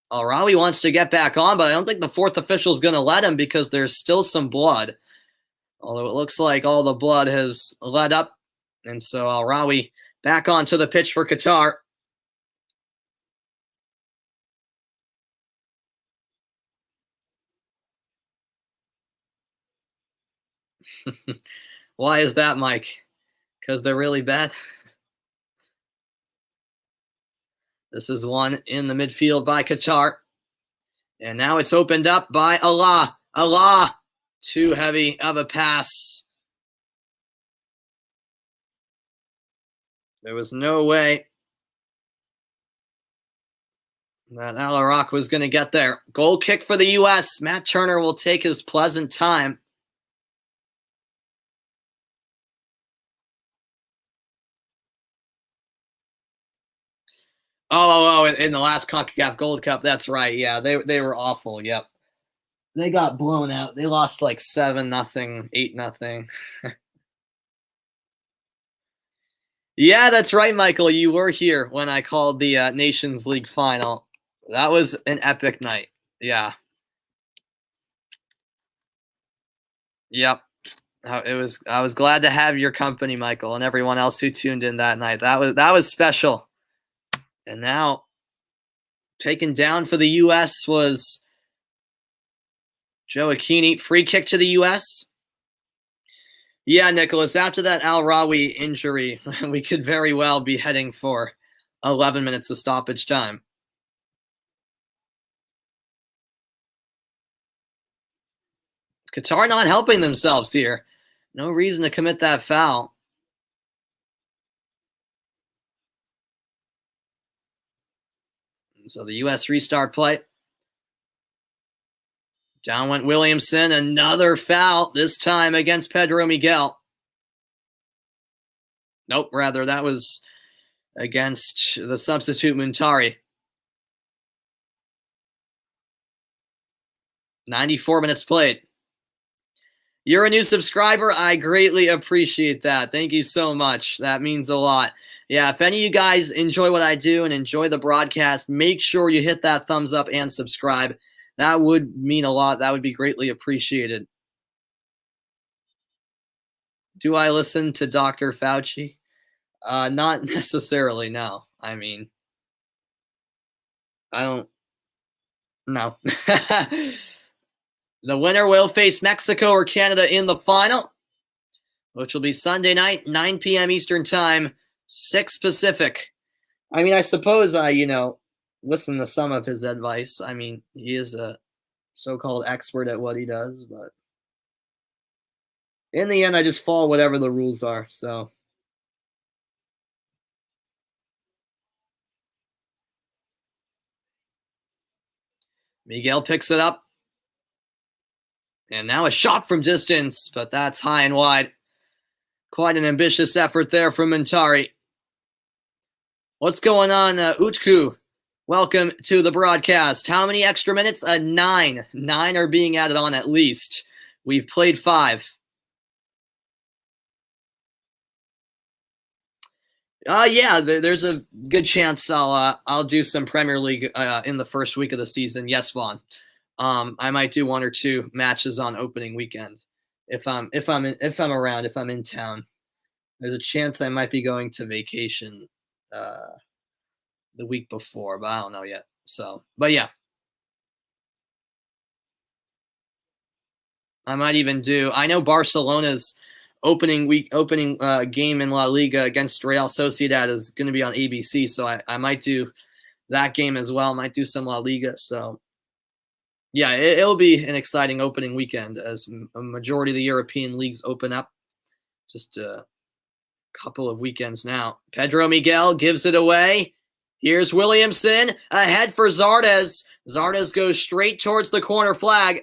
Speaker 1: Al-Rawi wants to get back on, but I don't think the fourth official is going to let him because there's still some blood. Although it looks like all the blood has let up. And so Al-Rawi back onto the pitch for Qatar. Why is that, Mike? Because they're really bad? This is one in the midfield by Qatar. And now it's opened up by Allah. Allah! Too heavy of a pass. There was no way that Al-Iraq was going to get there. Goal kick for the U.S. Matt Turner will take his pleasant time. Oh, in the last CONCACAF Gold Cup, that's right. Yeah, they were awful. Yep. They got blown out. They lost like 7-0, 8-0. Yeah, that's right, Michael. You were here when I called the Nations League final. That was an epic night. Yeah. Yep. I was glad to have your company, Michael, and everyone else who tuned in that night. That was special. And now taken down for the U.S. was Joe Aquini. Free kick to the U.S. Yeah, Nicholas, after that Al-Rawi injury, we could very well be heading for 11 minutes of stoppage time. Qatar not helping themselves here. No reason to commit that foul. So the U.S. restart play. Down went Williamson. Another foul, this time against Pedro Miguel. Nope, rather that was against the substitute Muntari. 94 minutes played. You're a new subscriber. I greatly appreciate that. Thank you so much. That means a lot. Yeah, if any of you guys enjoy what I do and enjoy the broadcast, make sure you hit that thumbs up and subscribe. That would mean a lot. That would be greatly appreciated. Do I listen to Dr. Fauci? Not necessarily, no. I mean, I don't know. The winner will face Mexico or Canada in the final, which will be Sunday night, 9 p.m. Eastern Time, 6 Pacific. I mean, I suppose listen to some of his advice. I mean, he is a so-called expert at what he does, but in the end, I just follow whatever the rules are. So Miguel picks it up. And now a shot from distance, but that's high and wide. Quite an ambitious effort there from Muntari. What's going on, Utku? Welcome to the broadcast. How many extra minutes? 9. 9 are being added on at least. We've played 5. Yeah, there's a good chance I'll do some Premier League in the first week of the season. Yes, Vaughn. I might do 1 or 2 matches on opening weekend if I'm around, if I'm in town. There's a chance I might be going to vacation the week before, but I don't know yet. So, but yeah, I might even do. I know Barcelona's opening game in La Liga against Real Sociedad is going to be on ABC, so I might do that game as well. Might do some La Liga. So yeah, it'll be an exciting opening weekend as a majority of the European leagues open up. Just a couple of weekends now. Pedro Miguel gives it away. Here's Williamson ahead for Zardes. Zardes goes straight towards the corner flag.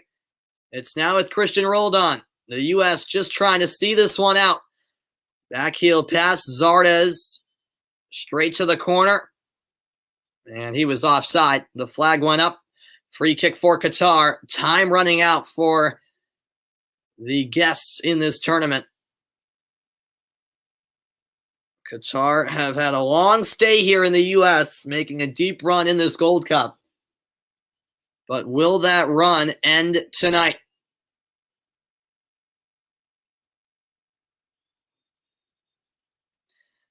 Speaker 1: It's now with Christian Roldan. The U.S. just trying to see this one out. Backheel pass, Zardes straight to the corner. And he was offside. The flag went up. Free kick for Qatar. Time running out for the guests in this tournament. Qatar have had a long stay here in the U.S., making a deep run in this Gold Cup. But will that run end tonight?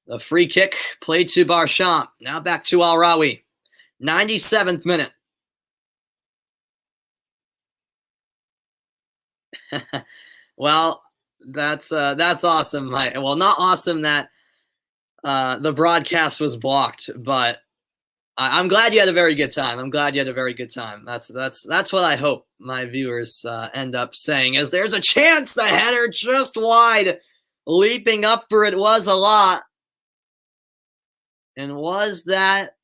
Speaker 1: The free kick played to Barchamp. Now back to Al-Rawi. 97th minute. Well, that's awesome. Well, not awesome that the broadcast was blocked, but I'm glad you had a very good time. That's what I hope my viewers end up saying, as there's a chance the header just wide. Leaping up for it was a lot. And was that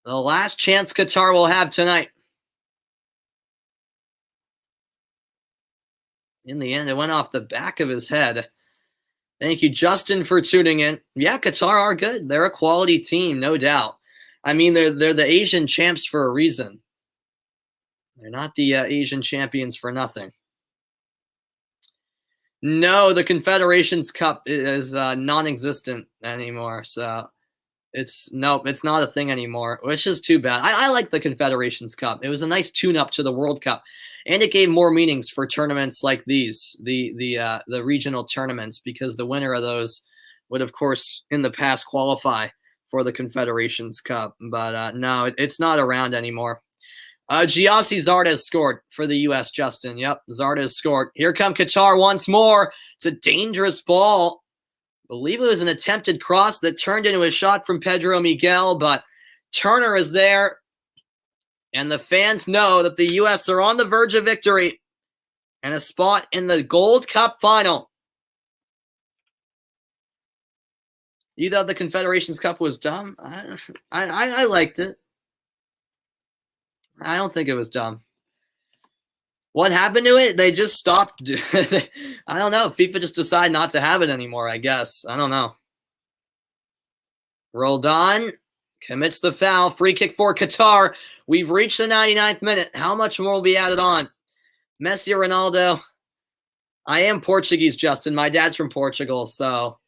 Speaker 1: the last chance Qatar will have tonight? In the end, it went off the back of his head. Thank you, Justin, for tuning in. Yeah, Qatar are good. They're a quality team, no doubt. I mean, they're the Asian champs for a reason. They're not the Asian champions for nothing. No, the Confederations Cup is non-existent anymore. So it's not a thing anymore, which is too bad. I like the Confederations Cup. It was a nice tune-up to the World Cup, and it gave more meanings for tournaments like these, the regional tournaments, because the winner of those would, of course, in the past qualify for the Confederations Cup. But no, it's not around anymore. Giassi Zardes scored for the U.S., Justin. Yep, Zardes scored. Here come Qatar once more. It's a dangerous ball. I believe it was an attempted cross that turned into a shot from Pedro Miguel, but Turner is there, and the fans know that the U.S. are on the verge of victory and a spot in the Gold Cup final. You thought the Confederations Cup was dumb? I liked it. I don't think it was dumb. What happened to it? They just stopped. I don't know. FIFA just decided not to have it anymore, I guess. I don't know. Roldan commits the foul. Free kick for Qatar. We've reached the 99th minute. How much more will be added on? Messi or Ronaldo? I am Portuguese, Justin. My dad's from Portugal, so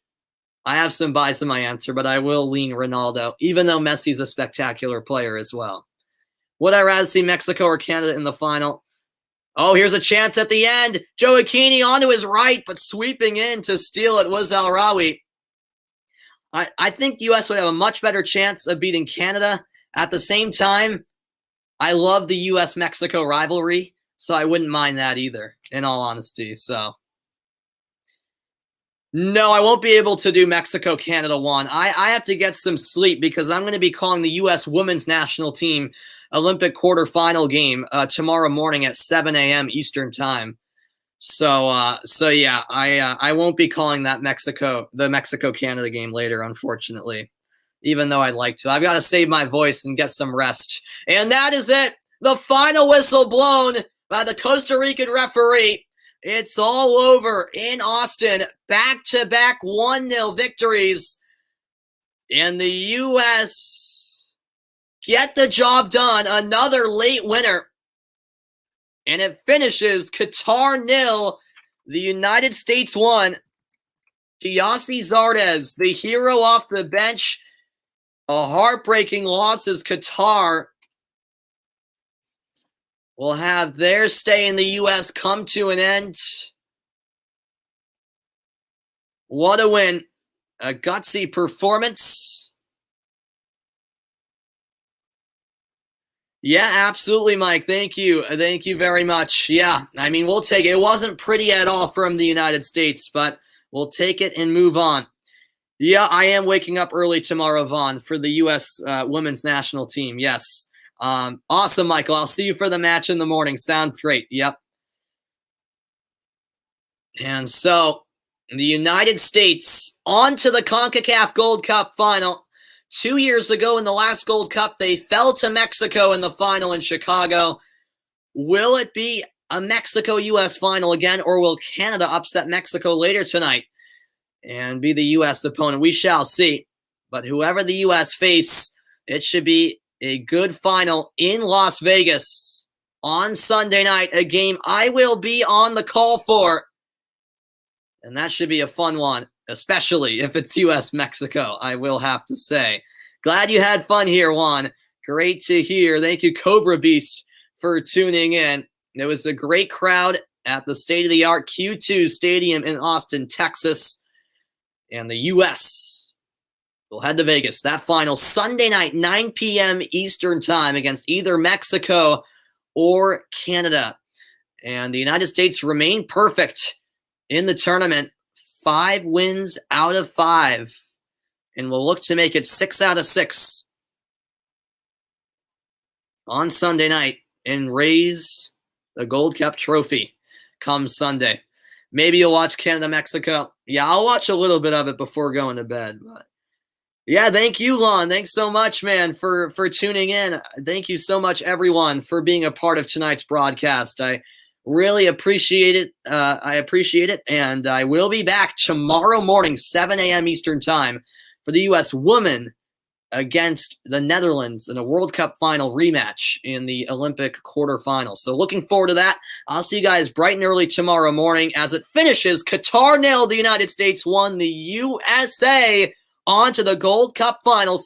Speaker 1: I have some bias in my answer, but I will lean Ronaldo, even though Messi's a spectacular player as well. Would I rather see Mexico or Canada in the final? Oh, here's a chance at the end. Joe Aquini onto his right, but sweeping in to steal it was Al-Rawi. I think the U.S. would have a much better chance of beating Canada. At the same time, I love the U.S.-Mexico rivalry, so I wouldn't mind that either, in all honesty. So, no, I won't be able to do Mexico-Canada 1. I have to get some sleep because I'm going to be calling the U.S. women's national team Olympic quarterfinal game tomorrow morning at 7 a.m. Eastern time. So yeah, I won't be calling that the Mexico-Canada game later, unfortunately, even though I'd like to. I've got to save my voice and get some rest. And that is it. The final whistle blown by the Costa Rican referee. It's all over in Austin. Back-to-back 1-0 victories. And the U.S. get the job done. Another late winner. And it finishes Qatar 0, the United States 1. Giassi Zardes, the hero off the bench. A heartbreaking loss as Qatar will have their stay in the U.S. come to an end. What a win. A gutsy performance. Yeah, absolutely, Mike. Thank you. Thank you very much. Yeah, I mean, we'll take it. It wasn't pretty at all from the United States, but we'll take it and move on. Yeah, I am waking up early tomorrow, Vaughn, for the U.S. Women's National Team. Yes. Awesome, Michael. I'll see you for the match in the morning. Sounds great. Yep. And so the United States on to the CONCACAF Gold Cup final. 2 years ago in the last Gold Cup, they fell to Mexico in the final in Chicago. Will it be a Mexico-U.S. final again, or will Canada upset Mexico later tonight and be the U.S. opponent? We shall see. But whoever the U.S. face, it should be a good final in Las Vegas on Sunday night, a game I will be on the call for. And that should be a fun one, especially if it's U.S.-Mexico, I will have to say. Glad you had fun here, Juan. Great to hear. Thank you, Cobra Beast, for tuning in. There was a great crowd at the state-of-the-art Q2 Stadium in Austin, Texas. And the U.S. will head to Vegas. That final Sunday night, 9 p.m. Eastern time against either Mexico or Canada. And the United States remain perfect in the tournament. 5 wins out of 5. And will look to make it 6 out of 6 on Sunday night and raise the Gold Cup trophy come Sunday. Maybe you'll watch Canada-Mexico. Yeah, I'll watch a little bit of it before going to bed. But yeah, thank you, Lon. Thanks so much, man, for tuning in. Thank you so much, everyone, for being a part of tonight's broadcast. I really appreciate it. And I will be back tomorrow morning, 7 a.m. Eastern time, for the U.S. women against the Netherlands in a World Cup final rematch in the Olympic quarterfinals. So looking forward to that. I'll see you guys bright and early tomorrow morning as it finishes Qatar 0, the United States 1, the USA on to the Gold Cup finals.